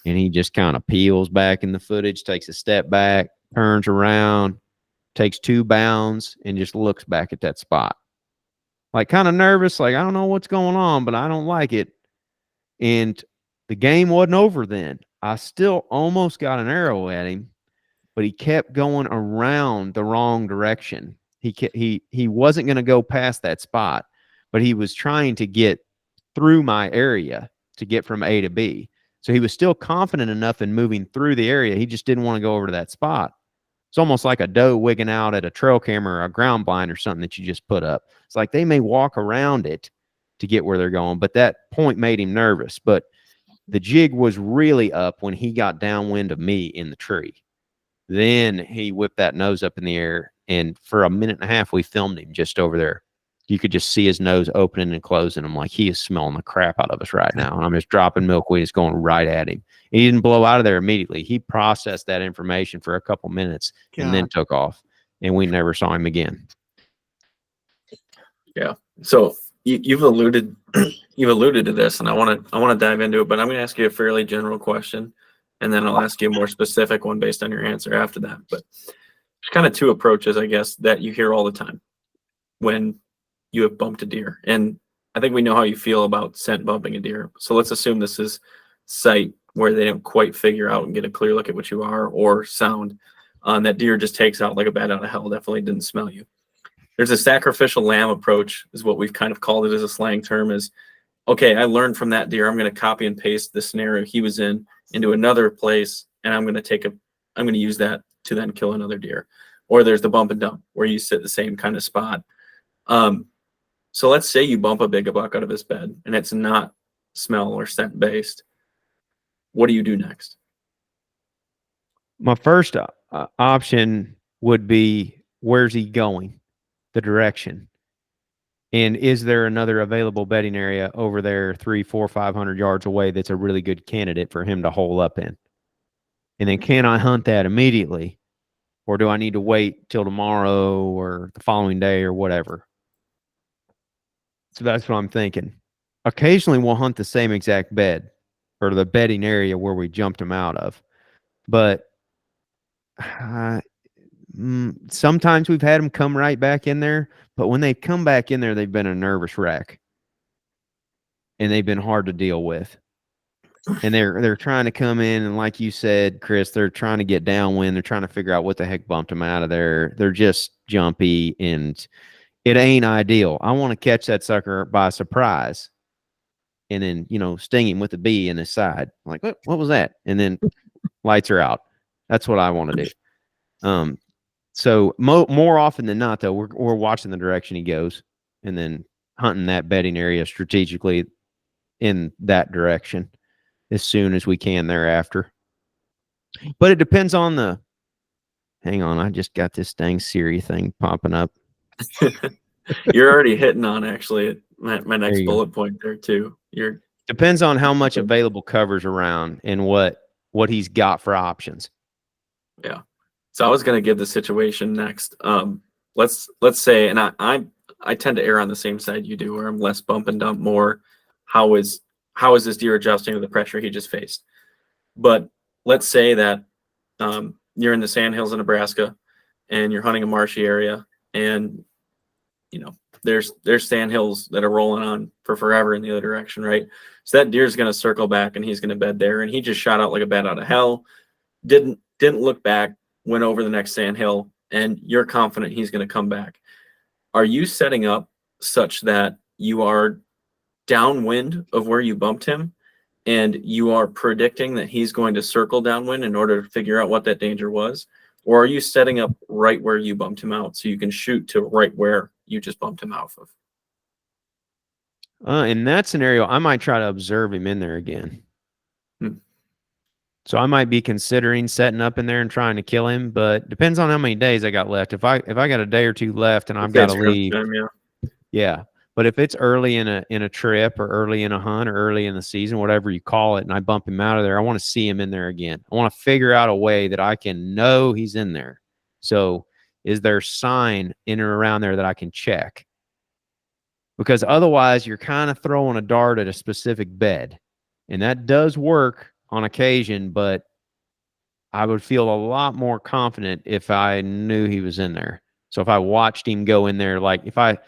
And he just kind of peels back in the footage, takes a step back, turns around, takes 2 bounds, and just looks back at that spot. Like kind of nervous, like, I don't know what's going on, but I don't like it. And the game wasn't over then. I still almost got an arrow at him, but he kept going around the wrong direction. He wasn't going to go past that spot, but he was trying to get through my area to get from A to B. So he was still confident enough in moving through the area. He just didn't want to go over to that spot. It's almost like a doe wigging out at a trail camera or a ground blind or something that you just put up. It's like they may walk around it to get where they're going, but that point made him nervous. But the jig was really up when he got downwind of me in the tree. Then he whipped that nose up in the air, and for a minute and a half, we filmed him just over there. You could just see his nose opening and closing. I'm like, he is smelling the crap out of us right now. And I'm just dropping milkweed. It's going right at him. He didn't blow out of there immediately. He processed that information for a couple minutes and then took off. And we never saw him again. Yeah. So you've alluded you've alluded to this, and I want to dive into it, but I'm going to ask you a fairly general question, and then I'll ask you a more specific one based on your answer after that. But there's kind of two approaches, I guess, that you hear all the time when you have bumped a deer. And I think we know how you feel about scent bumping a deer. So let's assume this is sight where they don't quite figure out and get a clear look at what you are, or sound. That deer just takes out like a bat out of hell, definitely didn't smell you. There's a sacrificial lamb approach, is what we've kind of called it as a slang term, is, okay, I learned from that deer. I'm going to copy and paste the scenario he was in into another place, and I'm going to use that to then kill another deer. Or there's the bump and dump, where you sit the same kind of spot. So let's say you bump a big buck out of his bed, and it's not smell or scent based. What do you do next? My first option would be, where's he going? The direction. And is there another available bedding area over there 300, 400, 500 yards away that's a really good candidate for him to hole up in? And then can I hunt that immediately? Or do I need to wait till tomorrow or the following day or whatever? So that's what I'm thinking. Occasionally we'll hunt the same exact bed or the bedding area where we jumped him out of. But sometimes we've had them come right back in there, but when they come back in there, they've been a nervous wreck, and they've been hard to deal with. And they're trying to come in, and like you said, Chris, they're trying to get downwind. They're trying to figure out what the heck bumped them out of there. They're just jumpy, and it ain't ideal. I want to catch that sucker by surprise, and then sting him with a bee in his side. Like, what was that? And then lights are out. That's what I want to do. So more often than not, though, we're watching the direction he goes, and then hunting that bedding area strategically in that direction as soon as we can thereafter. But it depends on the. Hang on, I just got this dang Siri thing popping up. You're already hitting on actually my next bullet point there too. Depends on how much available cover's around and what he's got for options. Yeah. So I was going to give the situation next. Let's say, and I tend to err on the same side you do, where I'm less bump and dump, more how is this deer adjusting to the pressure he just faced. But let's say that you're in the Sandhills of Nebraska and you're hunting a marshy area, and there's sandhills that are rolling on for forever in the other direction, right? So that deer's going to circle back and he's going to bed there, and he just shot out like a bat out of hell. Didn't look back, went over the next sandhill, and you're confident he's going to come back. Are you setting up such that you are downwind of where you bumped him, and you are predicting that he's going to circle downwind in order to figure out what that danger was? Or are you setting up right where you bumped him out so you can shoot to right where you just bumped him out of? In that scenario, I might try to observe him in there again. So I might be considering setting up in there and trying to kill him, but depends on how many days I got left. If I got a day or two left and I've got to leave, yeah. But if it's early in a trip or early in a hunt or early in the season, whatever you call it, and I bump him out of there, I want to see him in there again. I want to figure out a way that I can know he's in there. So is there sign in or around there that I can check? Because otherwise you're kind of throwing a dart at a specific bed, and that does work on occasion, but I would feel a lot more confident if I knew he was in there. So if I watched him go in there, like if I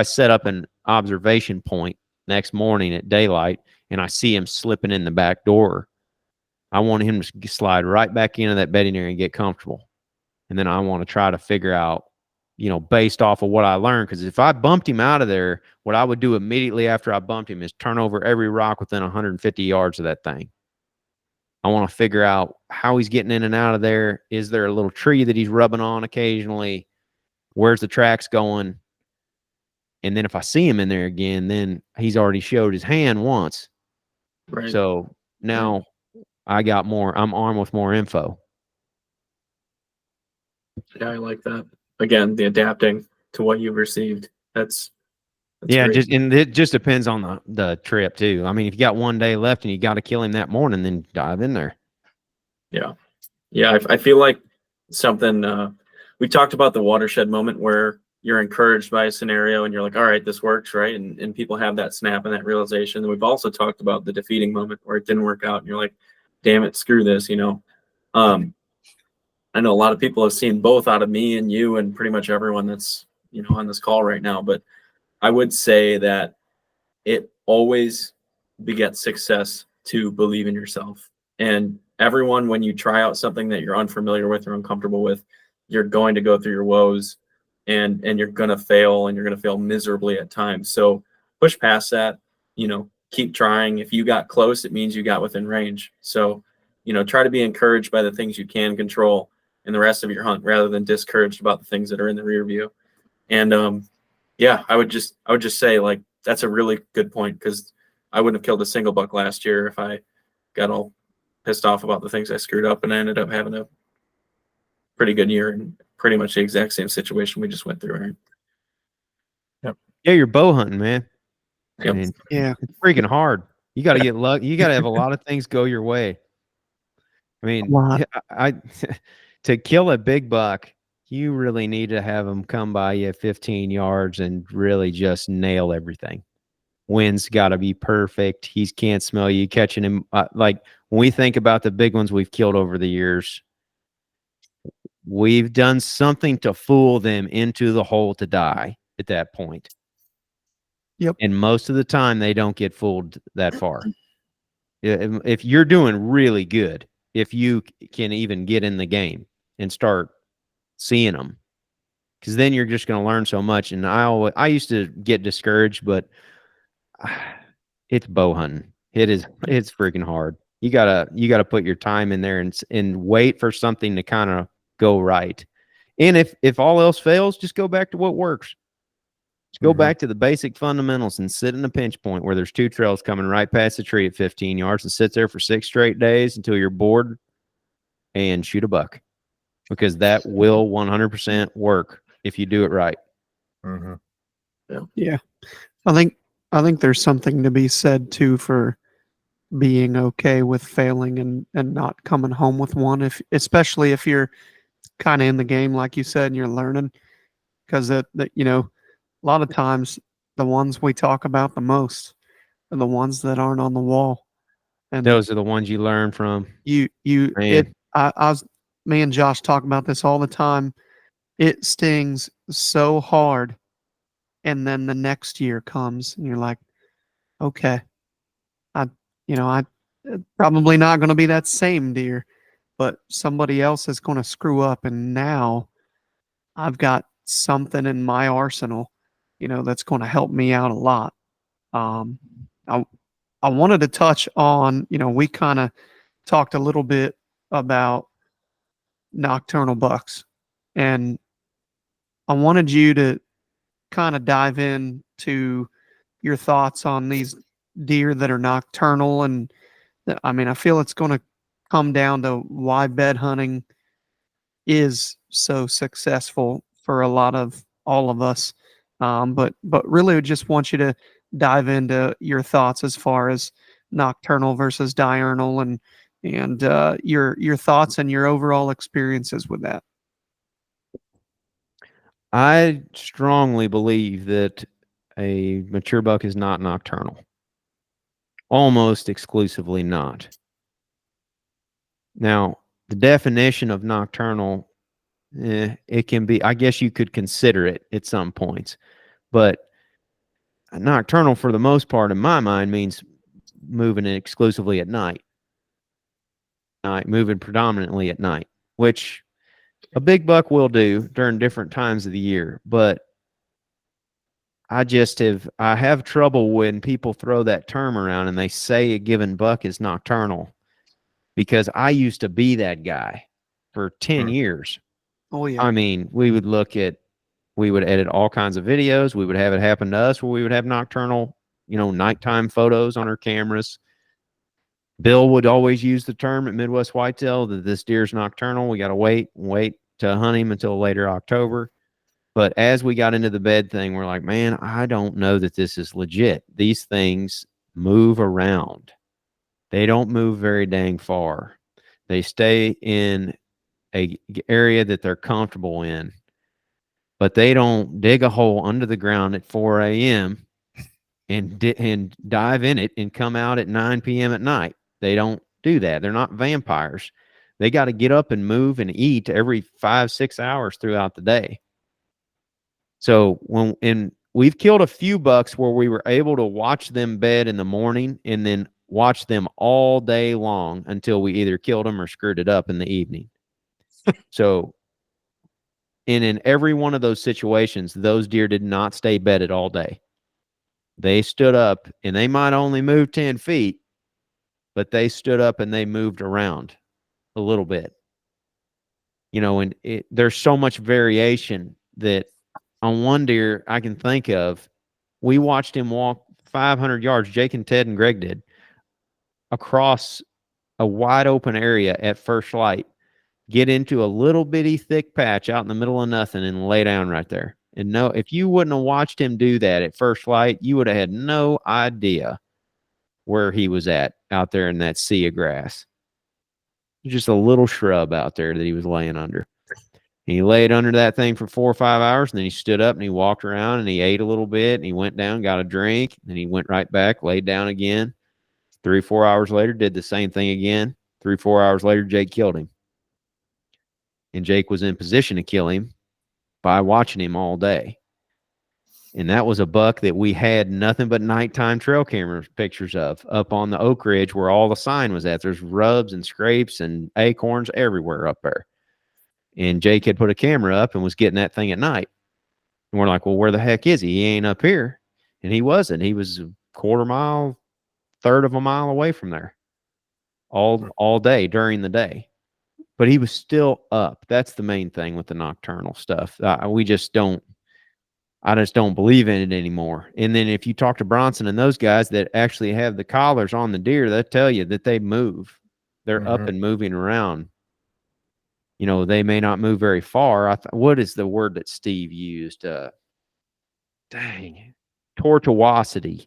set up an observation point next morning at daylight and I see him slipping in the back door, I want him to slide right back into that bedding area and get comfortable. And then I want to try to figure out, based off of what I learned, because if I bumped him out of there, what I would do immediately after I bumped him is turn over every rock within 150 yards of that thing. I want to figure out how he's getting in and out of there. Is there a little tree that he's rubbing on occasionally? Where's the tracks going? And then if I see him in there again, then he's already showed his hand once. Right. So now I'm armed with more info. Yeah, I like that. Again, the adapting to what you've received. That's yeah, great. it just depends on the trip too. I mean, if you got one day left and you got to kill him that morning, then dive in there. Yeah. I feel like something we talked about, the watershed moment where you're encouraged by a scenario and you're like, all right, this works, right? And people have that snap and that realization. And we've also talked about the defeating moment where it didn't work out and you're like, damn it, screw this, I know a lot of people have seen both out of me and you and pretty much everyone that's, on this call right now. But I would say that it always begets success to believe in yourself. And everyone, when you try out something that you're unfamiliar with or uncomfortable with, you're going to go through your woes and you're going to fail and you're going to fail miserably at times. So push past that, keep trying. If you got close, it means you got within range. So, try to be encouraged by the things you can control in the rest of your hunt rather than discouraged about the things that are in the rear view. And yeah, I would just say, like, that's a really good point, because I wouldn't have killed a single buck last year if I got all pissed off about the things I screwed up, and I ended up having a pretty good year in pretty much the exact same situation we just went through. Right? Yeah, you're bow hunting, man. Yep. I mean, Yeah. it's freaking hard. You got to get luck. You got to have a lot of things go your way. I mean, lot. I to kill a big buck, you really need to have him come by you 15 yards and really just nail everything. Wind's got to be perfect. He can't smell you catching him. Like when we think about the big ones we've killed over the years, we've done something to fool them into the hole to die at that point. Yep. And most of the time, they don't get fooled that far. If you're doing really good, if you can even get in the game and start seeing them, because then you're just going to learn so much. And I used to get discouraged, but it's bow hunting. It's freaking hard. You gotta put your time in there and wait for something to kind of go right. And if all else fails, just go back to what works. Just go back to the basic fundamentals and sit in a pinch point where there's two trails coming right past the tree at 15 yards and sit there for 6 straight days until you're bored and shoot a buck, because that will 100% work if you do it right. Yeah. I think there's something to be said too for being okay with failing and not coming home with one, especially if you're kind of in the game, like you said, and you're learning, because that a lot of times the ones we talk about the most are the ones that aren't on the wall. And Those are the ones you learn from. me and Josh talk about this all the time. It stings so hard. And then the next year comes and you're like, okay, I probably not going to be that same deer, but somebody else is going to screw up. And now I've got something in my arsenal, that's going to help me out a lot. I wanted to touch on, we kind of talked a little bit about nocturnal bucks, and I wanted you to kind of dive into your thoughts on these deer that are nocturnal. And I feel it's going to come down to why bed hunting is so successful for a lot of all of us. But really, I just want you to dive into your thoughts as far as nocturnal versus diurnal, and your thoughts and your overall experiences with that. I strongly believe that a mature buck is not nocturnal. Almost exclusively not. Now, the definition of nocturnal, it can be, I guess you could consider it at some points, but nocturnal for the most part in my mind means moving it exclusively at night. Moving predominantly at night, which a big buck will do during different times of the year. But I have trouble when people throw that term around and they say a given buck is nocturnal, because I used to be that guy for 10 years. Oh yeah. I mean, we would edit all kinds of videos. We would have it happen to us where we would have nocturnal, nighttime photos on our cameras. Bill would always use the term at Midwest Whitetail that this deer's nocturnal. We got to wait to hunt him until later October. But as we got into the bed thing, we're like, man, I don't know that this is legit. These things move around. They don't move very dang far. They stay in a area that they're comfortable in. but they don't dig a hole under the ground at 4 a.m. and dive in it and come out at 9 p.m. at night. They don't do that. They're not vampires. They got to get up and move and eat every 5-6 hours throughout the day. So we've killed a few bucks where we were able to watch them bed in the morning and then watch them all day long until we either killed them or screwed it up in the evening. So, and in every one of those situations, those deer did not stay bedded all day. They stood up, and they might only move 10 feet, but they stood up and they moved around a little bit. You know, and there's so much variation that on one deer I can think of, we watched him walk 500 yards, Jake and Ted and Greg did, across a wide open area at first light, get into a little bitty thick patch out in the middle of nothing and lay down right there. And no, if you wouldn't have watched him do that at first light, you would have had no idea where he was at out there in that sea of grass. Just a little shrub out there that he was laying under. And he laid under that thing for 4 or 5 hours, and then he stood up and he walked around and he ate a little bit and he went down, got a drink, and then he went right back, laid down again. 3 or 4 hours later, did the same thing again. 3 or 4 hours later, Jake killed him. And Jake was in position to kill him by watching him all day. And that was a buck that we had nothing but nighttime trail camera pictures of up on the Oak Ridge where all the sign was at. There's rubs and scrapes and acorns everywhere up there. And Jake had put a camera up and was getting that thing at night. And we're like, well, where the heck is he? He ain't up here. And he wasn't. He was a quarter mile, third of a mile away from there all day during the day. But he was still up. That's the main thing with the nocturnal stuff. I just don't believe in it anymore. And then if you talk to Bronson and those guys that actually have the collars on the deer, they'll tell you that they move. They're up and moving around. You know, they may not move very far. What is the word that Steve used? Tortuosity.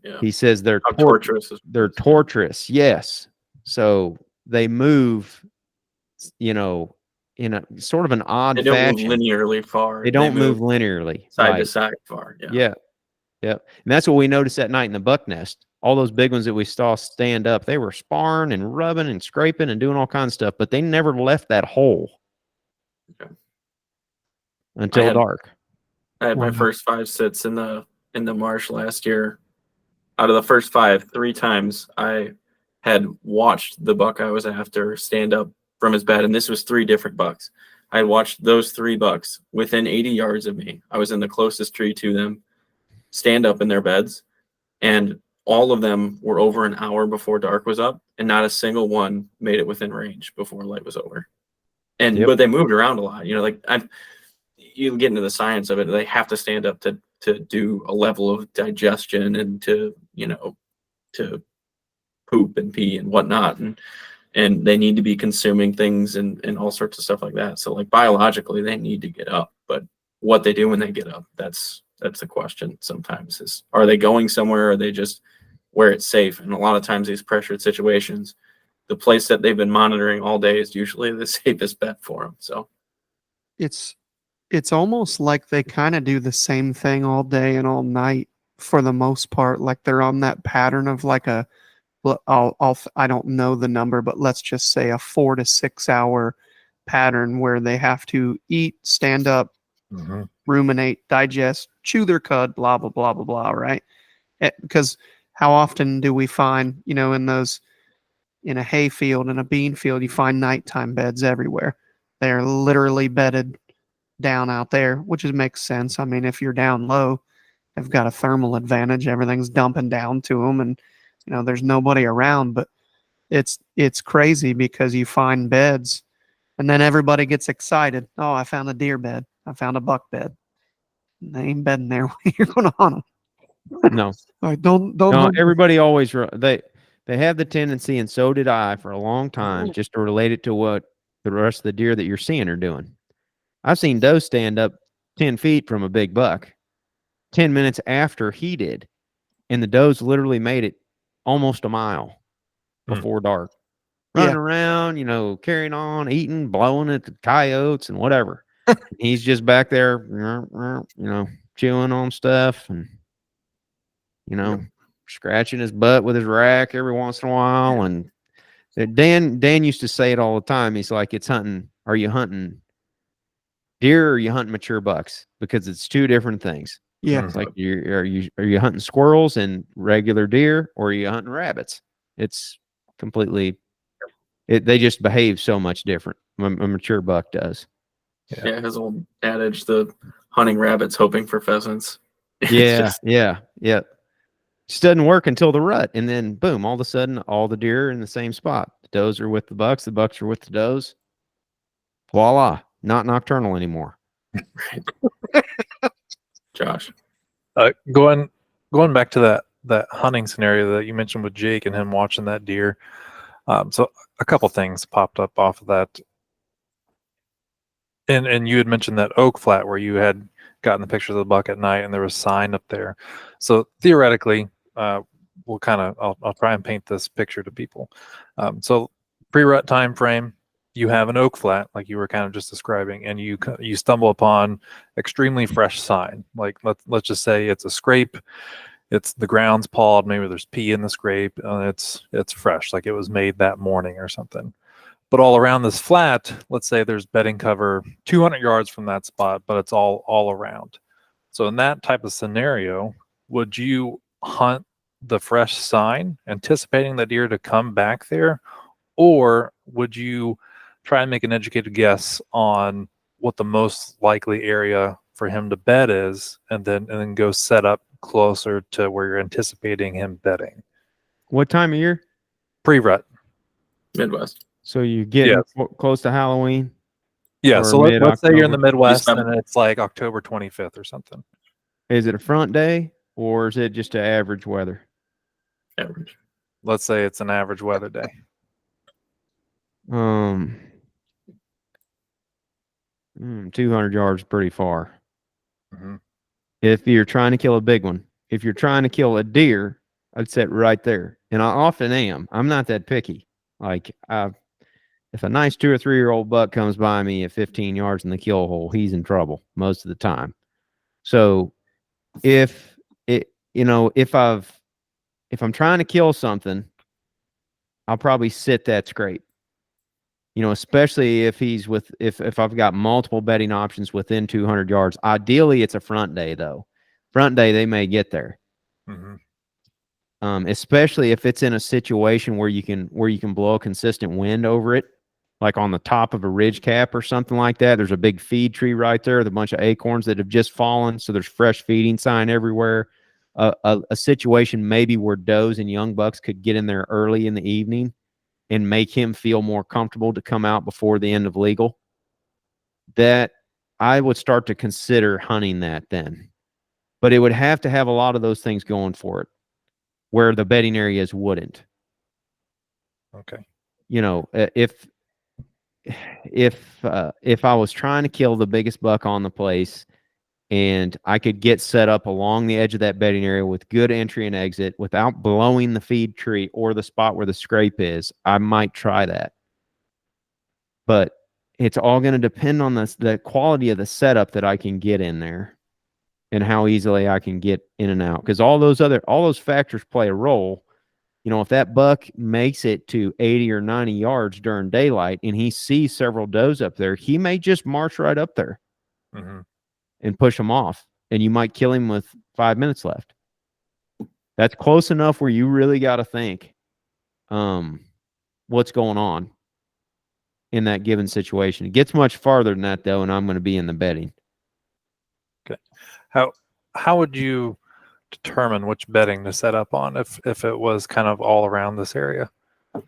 Yeah. He says they're torturous. They're torturous. Yes. So they move, you know, in a sort of an odd They don't fashion. move linearly far. They don't move linearly. Side to side far. Yeah. Yeah. And that's what we noticed that night in the buck nest. All those big ones that we saw stand up, they were sparring and rubbing and scraping and doing all kinds of stuff, but they never left that hole until dark. I had my first 5 sits in the marsh last year. Out of the first 5, 3 times I had watched the buck I was after stand up from his bed, and this was 3 different bucks. I watched those 3 bucks within 80 yards of me. I was in the closest tree to them, stand up in their beds, and all of them were over an hour before dark was up, and not a single one made it within range before light was over. And but they moved around a lot. You know, like you get into the science of it. They have to stand up to do a level of digestion and to poop and pee and whatnot, and they need to be consuming things and all sorts of stuff like that. So like biologically, they need to get up, but what they do when they get up, that's the question sometimes is, are they going somewhere, or are they just where it's safe? And a lot of times these pressured situations, the place that they've been monitoring all day is usually the safest bet for them. So it's almost like they kind of do the same thing all day and all night for the most part. Like they're on that pattern of like I don't know the number, but let's just say a 4 to 6 hour pattern where they have to eat, stand up, ruminate, digest, chew their cud, blah, blah, blah, blah, blah, right? Because how often do we find, you know, in a hay field, in a bean field, you find nighttime beds everywhere. They're literally bedded down out there, which makes sense. I mean, if you're down low, they've got a thermal advantage. Everything's dumping down to them, and you know there's nobody around. But it's crazy because you find beds, and then everybody gets excited. Oh, I found a deer bed. I found a buck bed. And they ain't bedding there when you're going to hunt them. No, don't. No, everybody always they have the tendency, and so did I for a long time, just to relate it to what the rest of the deer that you're seeing are doing. I've seen does stand up 10 feet from a big buck 10 minutes after he did, and the does literally made it almost a mile before dark, running around, you know, carrying on, eating, blowing at the coyotes and whatever. He's just back there, chewing on stuff and, scratching his butt with his rack every once in a while. And Dan used to say it all the time. He's like, it's hunting. Are you hunting deer or are you hunting mature bucks? Because it's two different things. Yeah. It's like, are you hunting squirrels and regular deer, or are you hunting rabbits? It's completely, they just behave so much different. A mature buck does. Yeah, his old adage, the hunting rabbits, hoping for pheasants. It's Yeah, just- yeah. Just doesn't work until the rut, and then boom, all of a sudden, all the deer are in the same spot. The does are with the bucks are with the does. Voila, not nocturnal anymore. Josh. Going back to that hunting scenario that you mentioned with Jake and him watching that deer. So a couple things popped up off of that. And you had mentioned that oak flat where you had gotten the pictures of the buck at night and there was a sign up there. So theoretically, we'll kind of, I'll try and paint this picture to people. So pre-rut time frame, you have an oak flat like you were kind of just describing, and you stumble upon extremely fresh sign. Like let's just say it's a scrape, it's the ground's pawed, maybe there's pee in the scrape, and it's fresh, like it was made that morning or something. But all around this flat, let's say there's bedding cover 200 yards from that spot, but it's all around. So in that type of scenario, would you hunt the fresh sign, anticipating the deer to come back there? Or would you try and make an educated guess on what the most likely area for him to bed is, and then go set up closer to where you're anticipating him bedding? What time of year? Pre-rut. Midwest. So you get close to Halloween? Yeah, Or so let's say you're in the mid-October? Midwest and it's like October 25th or something. Is it a front day or is it just an average weather? Average. Let's say it's an average weather day. 200 yards pretty far. Mm-hmm. If you're trying to kill a big one, if you're trying to kill a deer, I'd sit right there. And I often am. I'm not that picky. Like if a nice 2 or 3 year old buck comes by me at 15 yards in the kill hole, he's in trouble most of the time. So if I'm trying to kill something, I'll probably sit that scrape. Especially if if I've got multiple bedding options within 200 yards. Ideally, it's a front day though. Front day, they may get there. Mm-hmm. Especially if it's in a situation where you can blow a consistent wind over it, like on the top of a ridge cap or something like that. There's a big feed tree right there with a bunch of acorns that have just fallen, so there's fresh feeding sign everywhere. A situation maybe where does and young bucks could get in there early in the evening and make him feel more comfortable to come out before the end of legal. That I would start to consider hunting that then. But it would have to have a lot of those things going for it, where the bedding areas wouldn't. Okay. If I was trying to kill the biggest buck on the place and I could get set up along the edge of that bedding area with good entry and exit without blowing the feed tree or the spot where the scrape is, I might try that. But it's all going to depend on the quality of the setup that I can get in there and how easily I can get in and out. Because all those factors play a role. If that buck makes it to 80 or 90 yards during daylight and he sees several does up there, he may just march right up there. Mm-hmm. And push him off, and you might kill him with 5 minutes left. That's close enough where you really got to think what's going on in that given situation. It gets much farther than that, though, and I'm going to be in the bedding. Okay. How would you determine which bedding to set up on if it was kind of all around this area? Will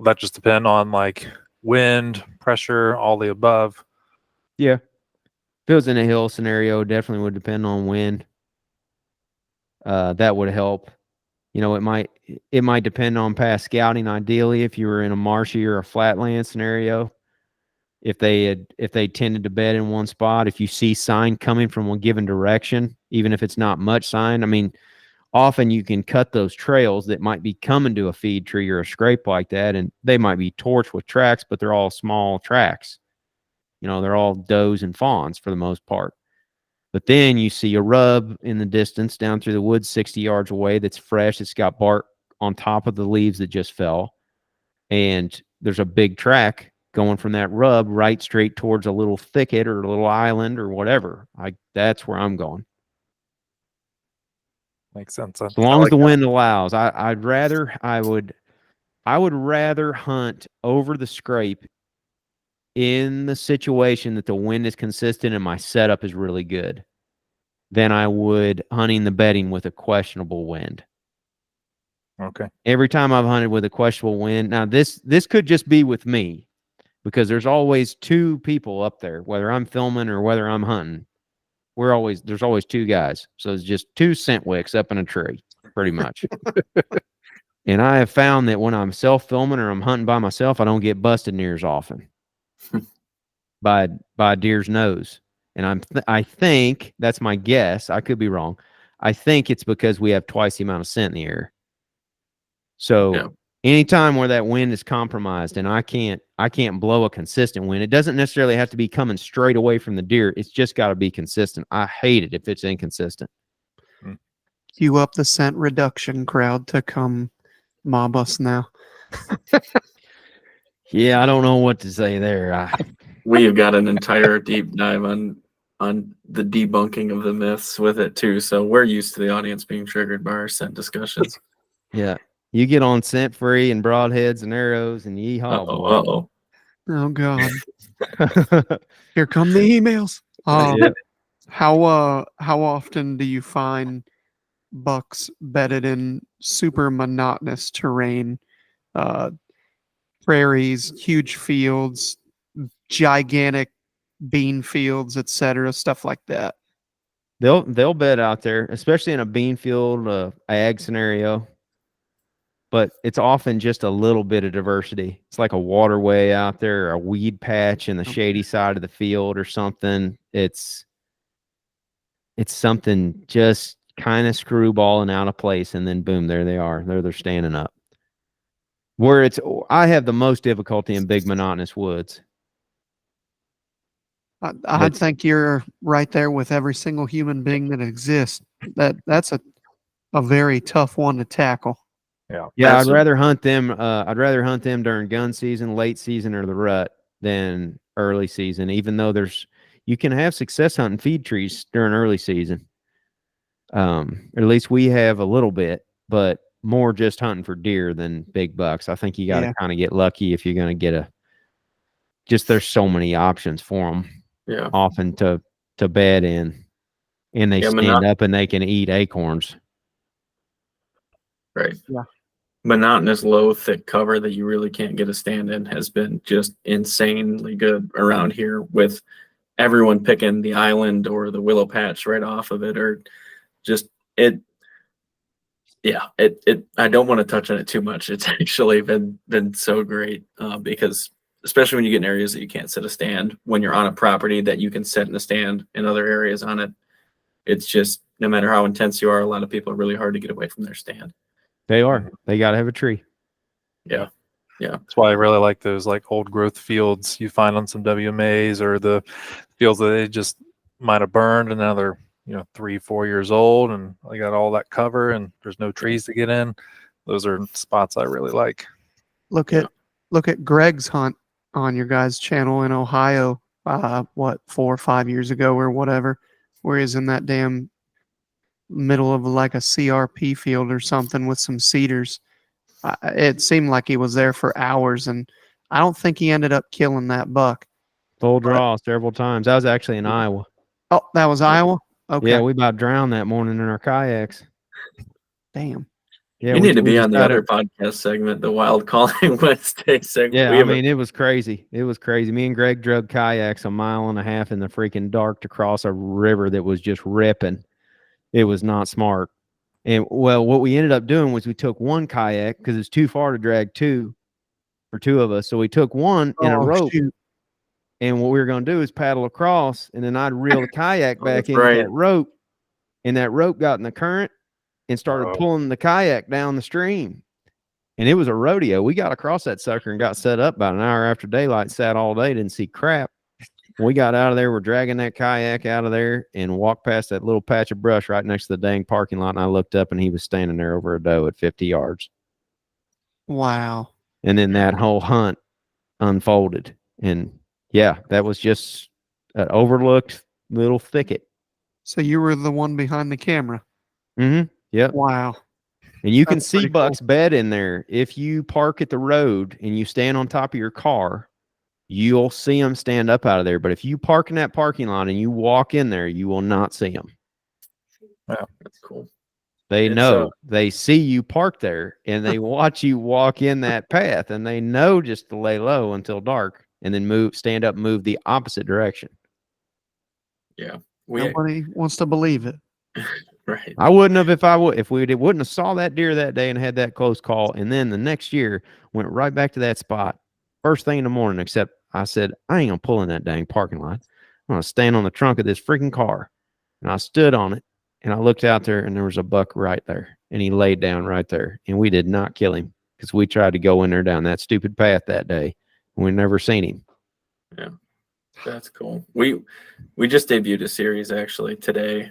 that just depend on like wind, pressure, all the above? Yeah. If it was in a hill scenario, definitely would depend on wind. That would help. It might depend on past scouting. Ideally, if you were in a marshy or a flatland scenario, if they tended to bed in one spot, if you see sign coming from one given direction, even if it's not much sign, I mean, often you can cut those trails that might be coming to a feed tree or a scrape like that, and they might be torched with tracks, but they're all small tracks. You know, they're all does and fawns for the most part. But then you see a rub in the distance down through the woods 60 yards away that's fresh. It's got bark on top of the leaves that just fell. And there's a big track going from that rub right straight towards a little thicket or a little island or whatever. That's where I'm going. Makes sense. As long as the wind allows. I would rather hunt over the scrape in the situation that the wind is consistent and my setup is really good than I would hunting the bedding with a questionable wind. Okay. Every time I've hunted with a questionable wind, now this could just be with me because there's always two people up there, whether I'm filming or whether I'm hunting. There's always two guys. So it's just two scent wicks up in a tree, pretty much. And I have found that when I'm self-filming or I'm hunting by myself, I don't get busted near as often by a deer's nose. And I think that's my guess. I could be wrong. I think it's because we have twice the amount of scent in the air. So anytime where that wind is compromised and I can't blow a consistent wind, it doesn't necessarily have to be coming straight away from the deer. It's just got to be consistent. I hate it if it's inconsistent. Cue up the scent reduction crowd to come mob us now. Yeah, I don't know what to say there. We have got an entire deep dive on the debunking of the myths with it too. So we're used to the audience being triggered by our scent discussions. Yeah. You get on scent free and broadheads and arrows and yeehaw. Uh-oh. Oh God. Here come the emails. Yeah. How often do you find bucks bedded in super monotonous terrain, prairies, huge fields, gigantic bean fields, etc., stuff like that? They'll bed out there, especially in a bean field, ag scenario. But it's often just a little bit of diversity. It's like a waterway out there, or a weed patch in the shady side of the field or something. It's something just kind of screwballing out of place, and then boom, there they are. They're standing up. I have the most difficulty in big monotonous woods. I think you're right there with every single human being that exists. That's a very tough one to tackle. Yeah, I'd rather hunt them during gun season, late season, or the rut than early season, even though you can have success hunting feed trees during early season. Or at least we have a little bit, but more just hunting for deer than big bucks. I think you got to kind of get lucky if you're going to get there's so many options for them. Yeah. Often to bed in, and they stand up and they can eat acorns. Right. Yeah. Monotonous, low, thick cover that you really can't get a stand in has been just insanely good around here, with everyone picking the island or the willow patch right off of it, or just it. Yeah, I don't want to touch on it too much. It's actually been so great because especially when you get in areas that you can't set a stand, when you're on a property that you can set in a stand in other areas on it, it's just, no matter how intense you are, a lot of people are really hard to get away from their stand. They are. They got to have a tree. Yeah. Yeah. That's why I really like those like old growth fields you find on some WMAs, or the fields that they just might have burned and now they're 3-4 years old and they got all that cover and there's no trees to get in. Those are spots I really like. Look at Greg's hunt on your guys' channel in Ohio, 4 or 5 years ago or whatever, where he's in that damn middle of like a CRP field or something with some cedars. It seemed like he was there for hours, and I don't think he ended up killing that buck. Full draw several times. I was actually in Iowa. Oh, that was Iowa? Okay. Yeah, we about drowned that morning in our kayaks. Damn. Yeah, you need to be on the other podcast segment, the Wild Calling Wednesday segment. Yeah, I mean, it was crazy. It was crazy. Me and Greg drug kayaks 1.5 miles in the freaking dark to cross a river that was just ripping. It was not smart. And well, what we ended up doing was we took one kayak because it's too far to drag two for two of us. So we took one in a rope. Shoot. And what we were going to do is paddle across, and then I'd reel the kayak back into that rope, and that rope got in the current and started pulling the kayak down the stream. And it was a rodeo. We got across that sucker and got set up about an hour after daylight, sat all day, didn't see crap. We got out of there. We're dragging that kayak out of there and walked past that little patch of brush right next to the dang parking lot. And I looked up and he was standing there over a doe at 50 yards. Wow. And then that whole hunt unfolded. And yeah, that was just an overlooked little thicket. So you were the one behind the camera. Mm-hmm. Yep. Wow. And you can That's see pretty cool. bucks bed in there. If you park at the road and you stand on top of your car, you'll see them stand up out of there. But if you park in that parking lot and you walk in there, you will not see them. Wow. That's cool. They It's, know. They see you park there and they watch you walk in that path, and they know just to lay low until dark and then stand up, move the opposite direction. Yeah. Nobody wants to believe it. Right. I wouldn't have if we wouldn't have saw that deer that day and had that close call, and then the next year went right back to that spot first thing in the morning. Except I said I ain't gonna pull in that dang parking lot. I'm gonna stand on the trunk of this freaking car, and I stood on it and I looked out there and there was a buck right there, and he laid down right there, and we did not kill him because we tried to go in there down that stupid path that day and we never seen him. Yeah. That's cool. We just debuted a series actually today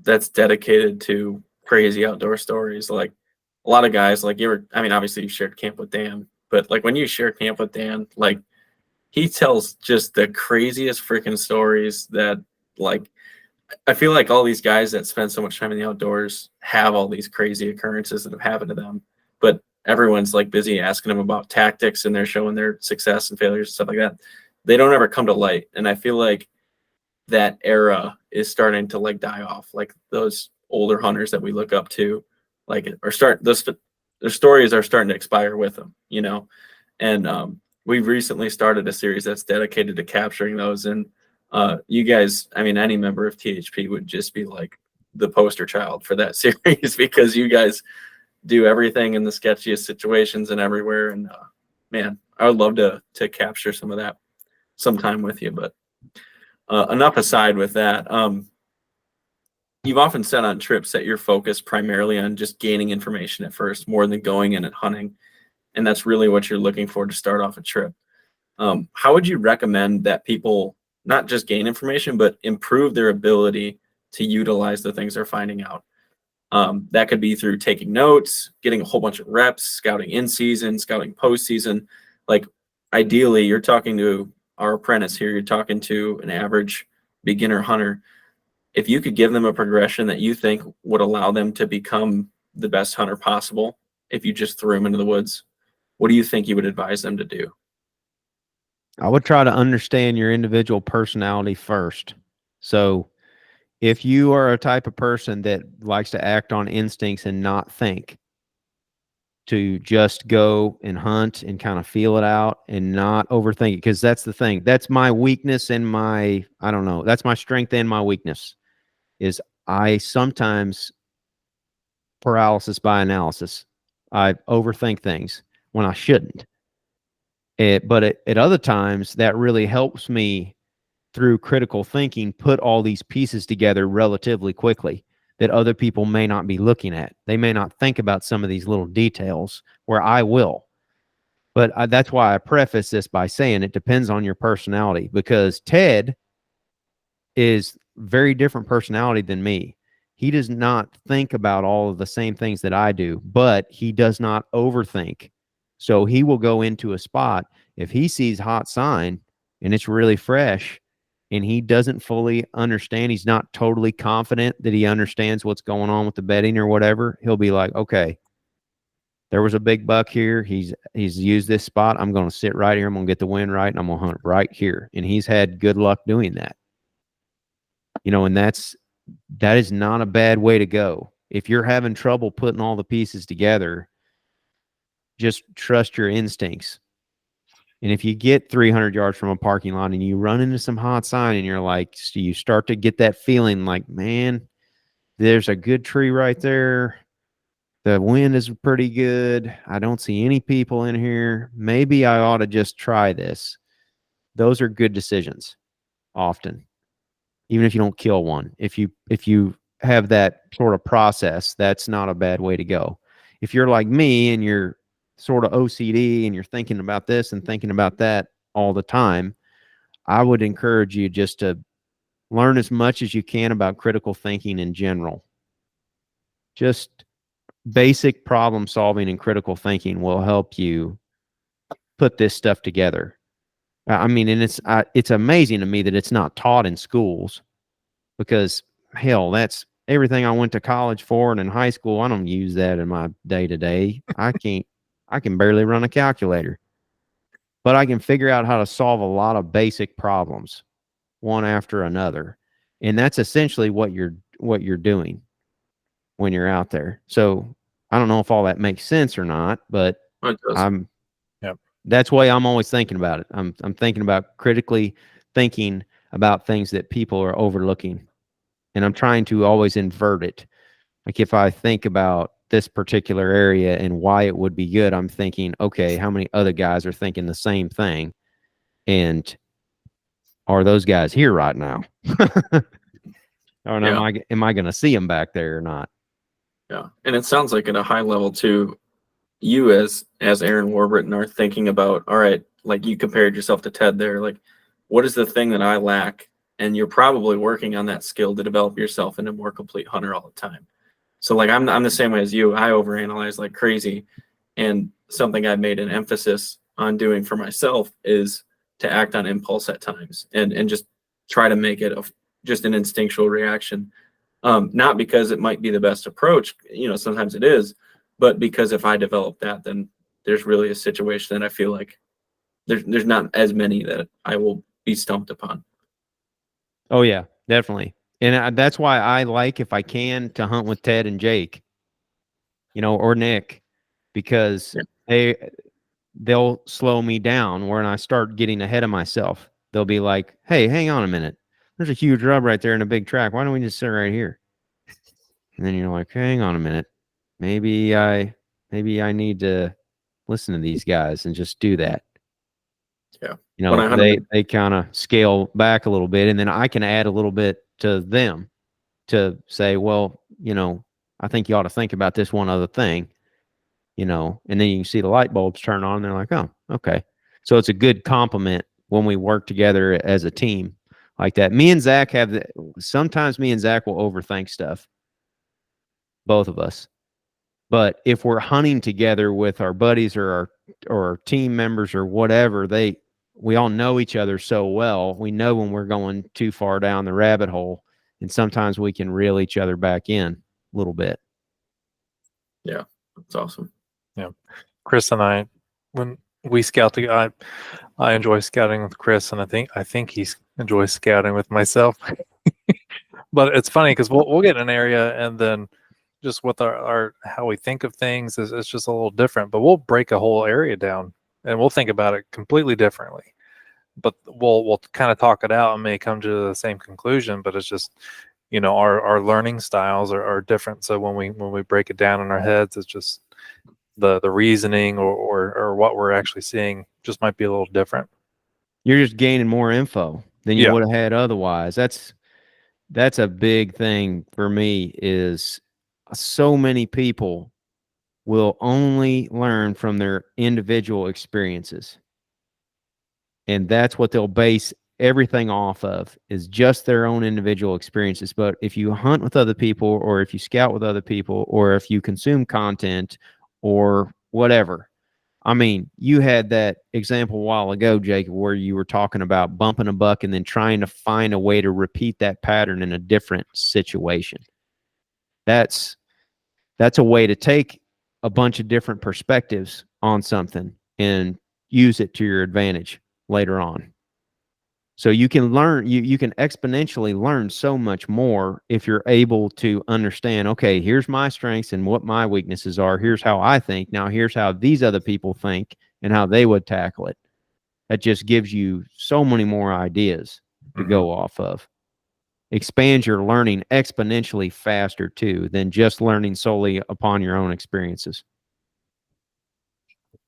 that's dedicated to crazy outdoor stories. Like a lot of guys, like obviously you shared camp with Dan, but like when you share camp with Dan, like he tells just the craziest freaking stories that, like, I feel like all these guys that spend so much time in the outdoors have all these crazy occurrences that have happened to them, but everyone's like busy asking them about tactics and they're showing their success and failures and stuff like that. They don't ever come to light. And I feel like that era is starting to like die off. Like those older hunters that we look up to, like their stories are starting to expire with them, you know? And we've recently started a series that's dedicated to capturing those. And you guys, any member of THP would just be like the poster child for that series because you guys do everything in the sketchiest situations and everywhere. And man, I would love to capture some of that sometime with you. But enough aside with that. You've often said on trips that you're focused primarily on just gaining information at first, more than going in and hunting. And that's really what you're looking for to start off a trip. How would you recommend that people not just gain information, but improve their ability to utilize the things they're finding out? That could be through taking notes, getting a whole bunch of reps, scouting in season, scouting post season. Like ideally, you're talking to our apprentice here, you're talking to an average beginner hunter. If you could give them a progression that you think would allow them to become the best hunter possible, if you just threw them into the woods, what do you think you would advise them to do? I would try to understand your individual personality first. So if you are a type of person that likes to act on instincts and not think, to just go and hunt and kind of feel it out and not overthink it, because that's the thing. That's my weakness and that's my strength and my weakness is I sometimes paralysis by analysis. I overthink things when I shouldn't. But at other times, that really helps me through critical thinking, put all these pieces together relatively quickly that other people may not be looking at. They may not think about some of these little details where I will. But that's why I preface this by saying it depends on your personality, because Ted is very different personality than me. He does not think about all of the same things that I do, but he does not overthink. So he will go into a spot if he sees hot sign and it's really fresh and he doesn't fully understand, he's not totally confident that he understands what's going on with the bedding or whatever, he'll be like, okay, there was a big buck here. He's used this spot. I'm going to sit right here. I'm going to get the wind right, and I'm going to hunt right here. And he's had good luck doing that. And that is not a bad way to go. If you're having trouble putting all the pieces together, just trust your instincts. And if you get 300 yards from a parking lot and you run into some hot sign and you're like, so you start to get that feeling like, man, there's a good tree right there. The wind is pretty good. I don't see any people in here. Maybe I ought to just try this. Those are good decisions often, even if you don't kill one. If you have that sort of process, that's not a bad way to go. If you're like me and you're sort of OCD and you're thinking about this and thinking about that all the time, I would encourage you just to learn as much as you can about critical thinking in general. Just basic problem solving and critical thinking will help you put this stuff together. I mean, and it's amazing to me that it's not taught in schools, because hell, that's everything I went to college for, and in high school, I don't use that in my day to day. I can barely run a calculator, but I can figure out how to solve a lot of basic problems one after another. And that's essentially what you're doing when you're out there. So I don't know if all that makes sense or not, but It does. that's why I'm always thinking about it. I'm thinking about critically thinking about things that people are overlooking. And I'm trying to always invert it. Like if I think about this particular area and why it would be good, I'm thinking, okay, how many other guys are thinking the same thing? And are those guys here right now? Or am I going to see them back there or not? Yeah. And it sounds like at a high level too, you as Aaron Warbritton are thinking about, all right, like you compared yourself to Ted there, like what is the thing that I lack? And you're probably working on that skill to develop yourself into a more complete hunter all the time. So like I'm the same way as you. I overanalyze like crazy. And something I've made an emphasis on doing for myself is to act on impulse at times and just try to make it just an instinctual reaction. Not because it might be the best approach, sometimes it is, but because if I develop that, then there's really a situation that I feel like there's not as many that I will be stumped upon. Oh yeah, definitely. And that's why I like, if I can, to hunt with Ted and Jake, or Nick, because they'll slow me down when I start getting ahead of myself. They'll be like, hey, hang on a minute. There's a huge rub right there in a big track. Why don't we just sit right here? And then you're like, hang on a minute. Maybe I need to listen to these guys and just do that. Yeah. They kind of scale back a little bit, and then I can add a little bit to them to say, well, I think you ought to think about this one other thing, and then you can see the light bulbs turn on and they're like, oh, okay. So it's a good compliment when we work together as a team like that. Me and Zach sometimes me and Zach will overthink stuff, both of us. But if we're hunting together with our buddies or our team members or whatever, we all know each other so well. We know when we're going too far down the rabbit hole, and sometimes we can reel each other back in a little bit. Yeah, that's awesome. Yeah, Chris and I, when we scout together, I enjoy scouting with Chris, and I think he enjoys scouting with myself. But it's funny because we'll get in an area, and then just with our how we think of things is just a little different. But we'll break a whole area down, and we'll think about it completely differently. But we'll kind of talk it out and may come to the same conclusion. But it's just, our learning styles are different. So when we break it down in our heads, it's just the reasoning or what we're actually seeing just might be a little different. You're just gaining more info than you would have had otherwise. That's a big thing for me. Is so many people will only learn from their individual experiences. And that's what they'll base everything off of, is just their own individual experiences. But if you hunt with other people, or if you scout with other people, or if you consume content or whatever. I mean, you had that example a while ago, Jacob, where you were talking about bumping a buck and then trying to find a way to repeat that pattern in a different situation. That's a way to take a bunch of different perspectives on something and use it to your advantage later on. So you can learn, you can exponentially learn so much more if you're able to understand, okay, here's my strengths and what my weaknesses are. Here's how I think. Now here's how these other people think and how they would tackle it. That just gives you so many more ideas to go off of. Expands your learning exponentially faster too than just learning solely upon your own experiences.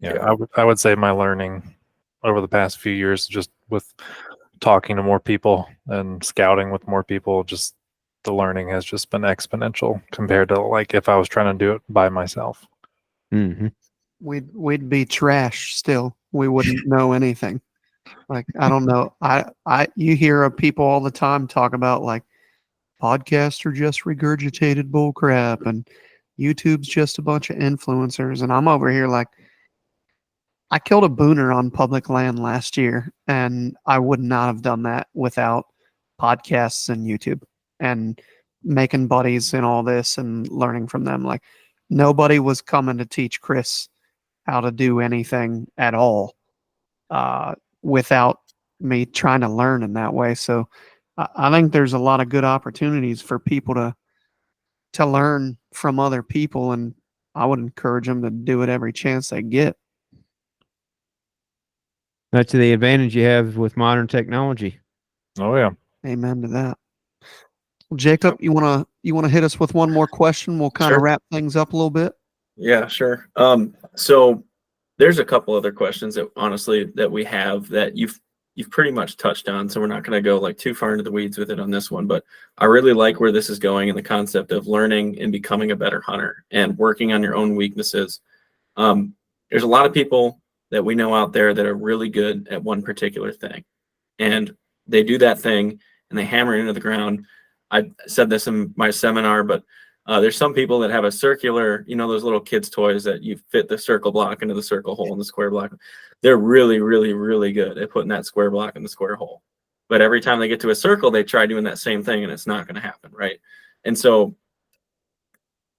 Yeah. I would say my learning over the past few years, just with talking to more people and scouting with more people, just the learning has just been exponential compared to like if I was trying to do it by myself. Mm-hmm. We'd be trash still. We wouldn't know anything. Like, I don't know. You hear of people all the time talk about like podcasts are just regurgitated bull crap and YouTube's just a bunch of influencers. And I'm over here like, I killed a booner on public land last year, and I would not have done that without podcasts and YouTube and making buddies and all this and learning from them. Like, nobody was coming to teach Chris how to do anything at all without me trying to learn in that way. So I think there's a lot of good opportunities for people to learn from other people, and I would encourage them to do it every chance they get. That's the advantage you have with modern technology. Oh yeah. Amen to that. Well, Jacob, you wanna hit us with one more question? We'll kind of Sure. wrap things up a little bit. Yeah, sure. So there's a couple other questions that honestly that we have that you've pretty much touched on, so we're not going to go like too far into the weeds with it on this one, but I really like where this is going and the concept of learning and becoming a better hunter and working on your own weaknesses. There's a lot of people that we know out there that are really good at one particular thing, and they do that thing and they hammer it into the ground. I said this in my seminar, but there's some people that have a circular, those little kids' toys that you fit the circle block into the circle hole and the square block. They're really, really, really good at putting that square block in the square hole. But every time they get to a circle, they try doing that same thing and it's not going to happen, right? And so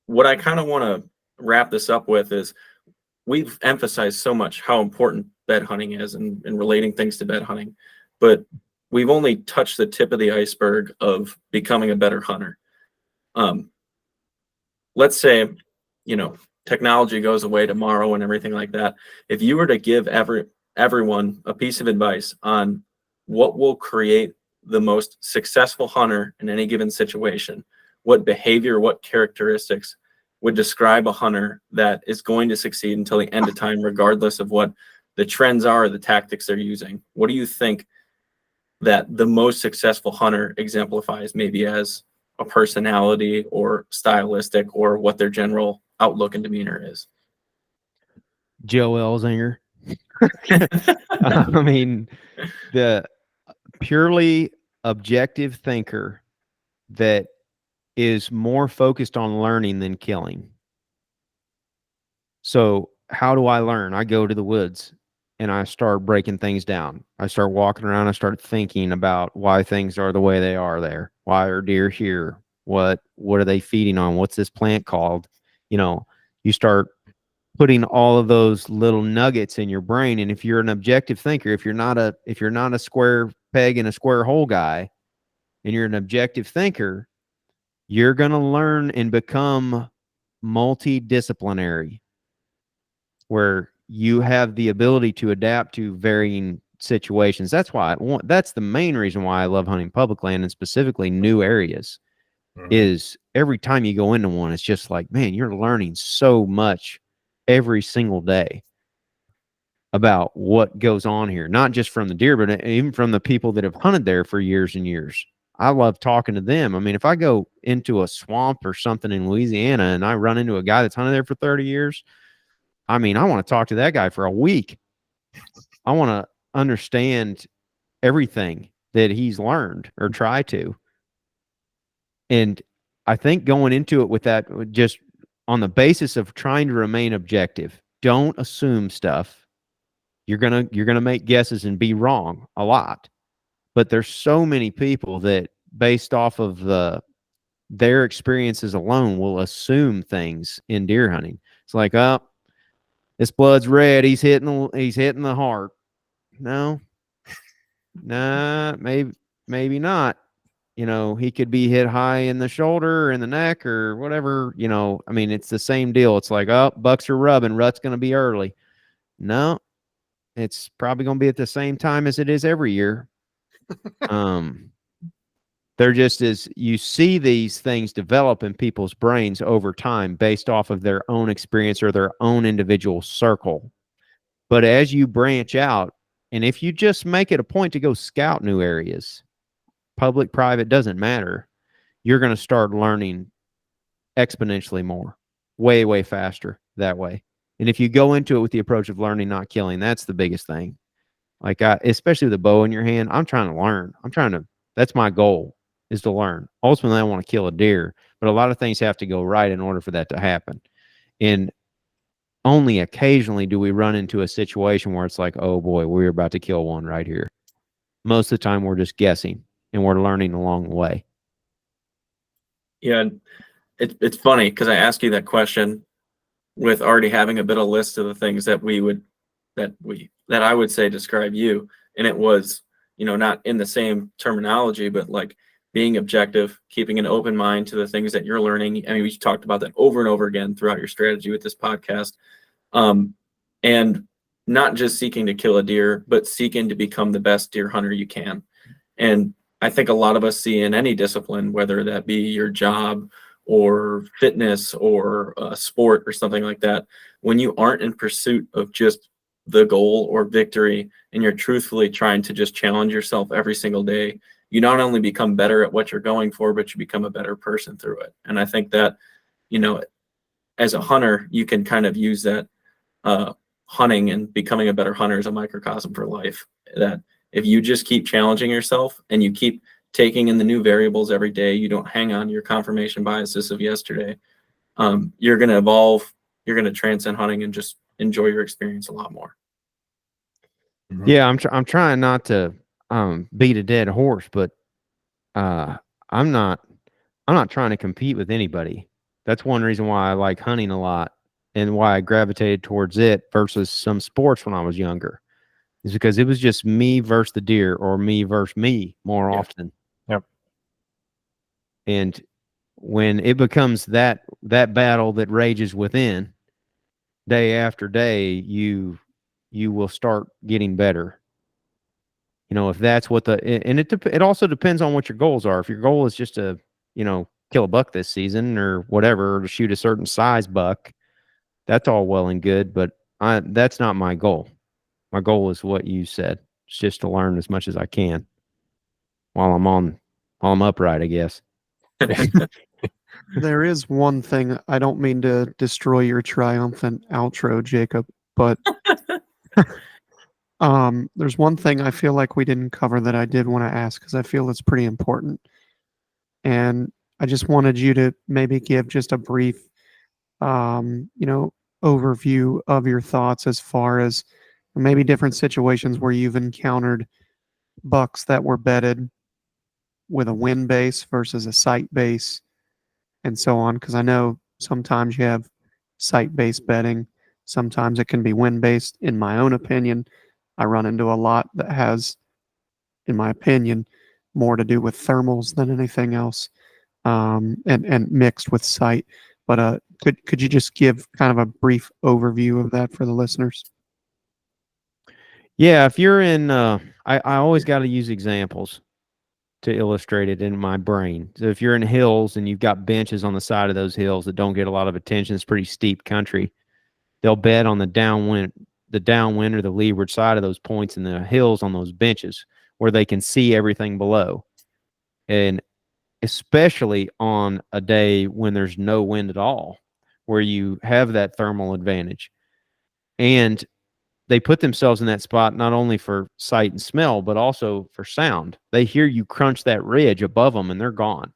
what I kind of want to wrap this up with is we've emphasized so much how important bed hunting is and relating things to bed hunting, but we've only touched the tip of the iceberg of becoming a better hunter. Let's say, technology goes away tomorrow and everything like that. If you were to give everyone a piece of advice on what will create the most successful hunter in any given situation, what behavior, what characteristics would describe a hunter that is going to succeed until the end of time, regardless of what the trends are or the tactics they're using, what do you think that the most successful hunter exemplifies, maybe as a personality or stylistic or what their general outlook and demeanor is? Joe Elzinger. I mean, the purely objective thinker that is more focused on learning than killing. So how do I learn? I go to the woods and I start breaking things down. I start walking around. I start thinking about why things are the way they are there. Why are deer here? What are they feeding on? What's this plant called? You start putting all of those little nuggets in your brain. And if you're an objective thinker, if you're not a square peg in a square hole guy, and you're an objective thinker, you're going to learn and become multidisciplinary, where you have the ability to adapt to varying situations. That's the main reason why I love hunting public land, and specifically new areas. Is every time you go into one, it's just like, man, you're learning so much every single day about what goes on here, not just from the deer, but even from the people that have hunted there for years and years. I love talking to them. I mean, if I go into a swamp or something in Louisiana and I run into a guy that's hunted there for 30 years, I mean, I want to talk to that guy for a week. I want to understand everything that he's learned or try to. And I think going into it with that, just on the basis of trying to remain objective, don't assume stuff. You're gonna make guesses and be wrong a lot. But there's so many people that, based off of their experiences alone, will assume things in deer hunting. It's like, oh, this blood's red. He's hitting the heart. No, nah, maybe not. He could be hit high in the shoulder or in the neck or whatever. I mean, it's the same deal. It's like, oh, bucks are rubbing. Rut's going to be early. No, it's probably going to be at the same time as it is every year. They're just, as you see these things develop in people's brains over time based off of their own experience or their own individual circle. But as you branch out, and if you just make it a point to go scout new areas, public, private, doesn't matter, you're going to start learning exponentially more, way, way faster that way. And if you go into it with the approach of learning, not killing, that's the biggest thing. Like especially with a bow in your hand, I'm trying to learn. That's my goal, is to learn. Ultimately, I want to kill a deer, but a lot of things have to go right in order for that to happen. And only occasionally do we run into a situation where it's like, oh boy, we're about to kill one right here. Most of the time, we're just guessing and we're learning along the way. Yeah, it's funny because I asked you that question with already having a bit of list of the things that I would say describe you, and it was, not in the same terminology, but like being objective, keeping an open mind to the things that you're learning. I mean, we talked about that over and over again throughout your strategy with this podcast, and not just seeking to kill a deer, but seeking to become the best deer hunter you can. And I think a lot of us see in any discipline, whether that be your job or fitness or sport or something like that, when you aren't in pursuit of just the goal or victory and you're truthfully trying to just challenge yourself every single day, you not only become better at what you're going for, but you become a better person through it. And I think that, as a hunter, you can kind of use that hunting and becoming a better hunter as a microcosm for life. That if you just keep challenging yourself and you keep taking in the new variables every day, you don't hang on to your confirmation biases of yesterday, you're going to evolve, you're going to transcend hunting and just enjoy your experience a lot more. Mhm. Yeah, I'm trying not to beat a dead horse, but I'm not trying to compete with anybody. That's one reason why I like hunting a lot and why I gravitated towards it versus some sports when I was younger. Is because it was just me versus the deer or me versus me more often. Yep. And when it becomes that battle that rages within day after day, you will start getting better. If that's what it also depends on what your goals are. If your goal is just to, kill a buck this season or whatever, or to shoot a certain size buck, that's all well and good, but that's not my goal. My goal is what you said. It's just to learn as much as I can while I'm upright, I guess. There is one thing, I don't mean to destroy your triumphant outro, Jacob, but there's one thing I feel like we didn't cover that I did want to ask because I feel it's pretty important. And I just wanted you to maybe give just a brief, overview of your thoughts as far as maybe different situations where you've encountered bucks that were bedded with a wind base versus a sight base and so on. Because I know sometimes you have sight based bedding, sometimes it can be wind based. In my own opinion, I run into a lot that has, in my opinion, more to do with thermals than anything else, and mixed with sight. But could you just give kind of a brief overview of that for the listeners? Yeah, if you're in, I always got to use examples to illustrate it in my brain. So if you're in hills and you've got benches on the side of those hills that don't get a lot of attention, it's pretty steep country. They'll bed on the downwind or the leeward side of those points in the hills on those benches where they can see everything below. And especially on a day when there's no wind at all, where you have that thermal advantage. And they put themselves in that spot not only for sight and smell, but also for sound. They hear you crunch that ridge above them and they're gone.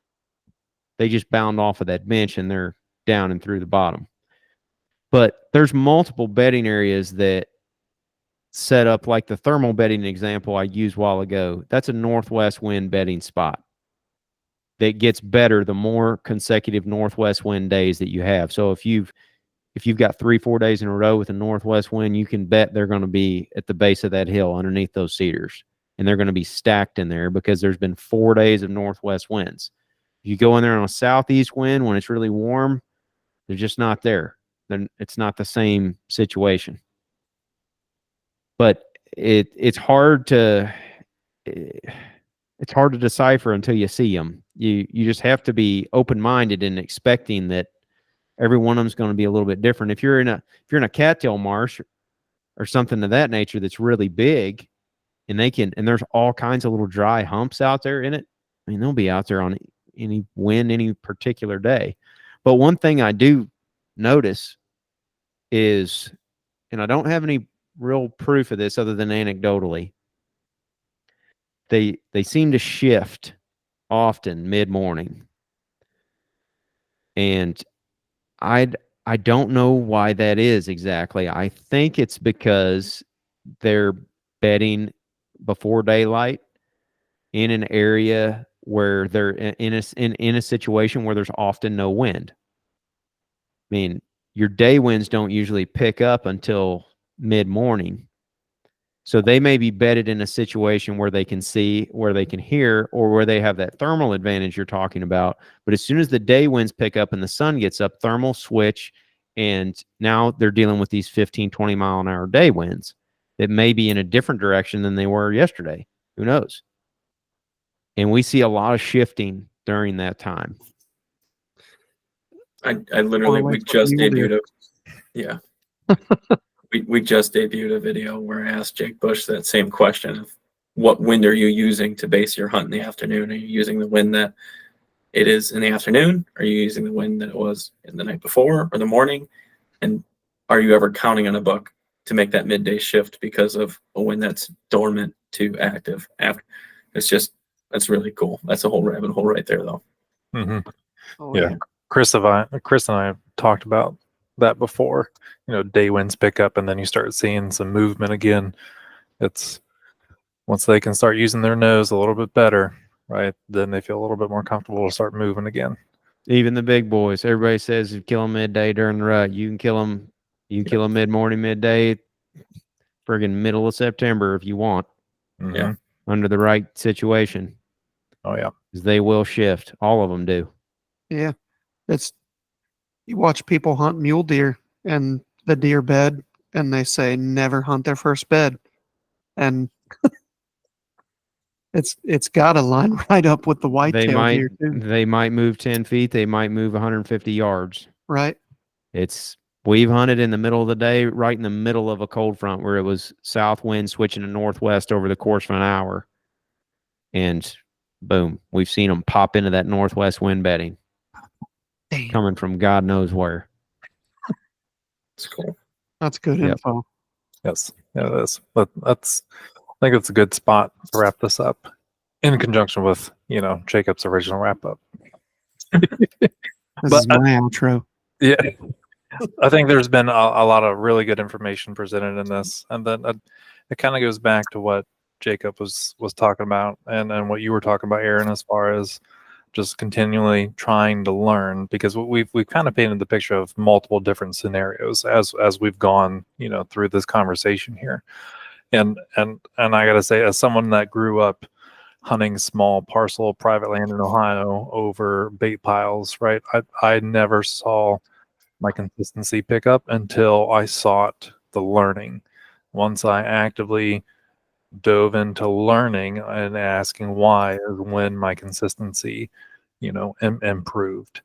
They just bound off of that bench and they're down and through the bottom. But there's multiple bedding areas that set up, like the thermal bedding example I used a while ago. That's a northwest wind bedding spot that gets better the more consecutive northwest wind days that you have. So if you've got 3-4 days in a row with a northwest wind, you can bet they're going to be at the base of that hill underneath those cedars, and they're going to be stacked in there because there's been 4 days of northwest winds. If you go in there on a southeast wind when it's really warm, they're just not there. Then it's not the same situation. But it's hard to decipher until you see them. You just have to be open-minded and expecting that every one of them is going to be a little bit different. If you're in a cattail marsh or something of that nature that's really big, and there's all kinds of little dry humps out there in it. I mean, they'll be out there on any wind, any particular day. But one thing I do notice is, and I don't have any real proof of this other than anecdotally. They seem to shift often mid-morning. And I don't know why that is exactly. I think it's because they're bedding before daylight in an area where they're in a situation where there's often no wind. I mean, your day winds don't usually pick up until mid-morning. So they may be bedded in a situation where they can see, where they can hear, or where they have that thermal advantage you're talking about. But as soon as the day winds pick up and the sun gets up, thermal switch, and now they're dealing with these 15, 20 mile an hour day winds that may be in a different direction than they were yesterday. Who knows? And we see a lot of shifting during that time. I literally, we just debuted yeah. We just debuted a video where I asked Jake Bush that same question of what wind are you using to base your hunt in the afternoon? Are you using the wind that it is in the afternoon? Are you using the wind that it was in the night before or the morning? And are you ever counting on a buck to make that midday shift because of a wind that's dormant to active after? That's really cool. That's a whole rabbit hole right there, though. Mm-hmm. Oh, Yeah. Chris and I have talked about that before. Day winds pick up and then you start seeing some movement again. It's once they can start using their nose a little bit better, right? Then they feel a little bit more comfortable to start moving again. Even the big boys, everybody says you kill them midday during the rut. You can kill them. You can kill them mid-morning, midday, friggin' middle of September if you want. Mm-hmm. Yeah. Under the right situation. Oh yeah. Because they will shift. All of them do. Yeah. You watch people hunt mule deer and the deer bed, and they say never hunt their first bed. And it's got to line right up with the whitetail deer too. They might move 10 feet. They might move 150 yards. Right. We've hunted in the middle of the day, right in the middle of a cold front where it was south wind switching to northwest over the course of an hour. And boom, we've seen them pop into that northwest wind bedding. Damn. Coming from God knows where. It's cool. That's good info. Yes. Yeah, it is. But I think it's a good spot to wrap this up in conjunction with, Jacob's original wrap up. This is my outro. Yeah. I think there's been a lot of really good information presented in this. And then it kind of goes back to what Jacob was talking about and what you were talking about, Aaron, as far as just continually trying to learn, because we've kind of painted the picture of multiple different scenarios as we've gone, through this conversation here. And I gotta say, as someone that grew up hunting small parcel private land in Ohio over bait piles, right? I never saw my consistency pick up until I sought the learning. Once I actively dove into learning and asking why is when my consistency, improved.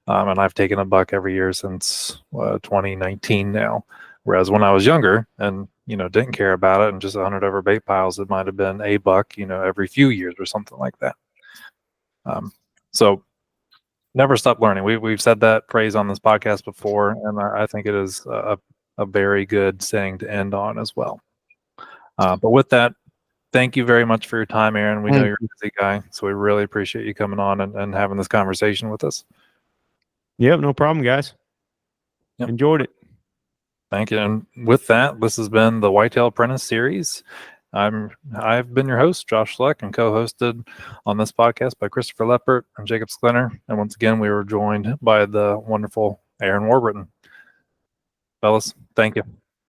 And I've taken a buck every year since 2019 now. Whereas when I was younger and, didn't care about it and just hunted over bait piles, it might have been a buck, every few years or something like that. So never stop learning. We've said that phrase on this podcast before, and I think it is a very good saying to end on as well. But with that, thank you very much for your time, Aaron. We know you're a busy guy, so we really appreciate you coming on and having this conversation with us. Yep, no problem, guys. Yep. Enjoyed it. Thank you. And with that, this has been the Whitetail Apprentice series. I've been your host, Josh Schleck, and co-hosted on this podcast by Christopher Leppert and Jacob Sklinner. And once again, we were joined by the wonderful Aaron Warbritton. Fellas, thank you.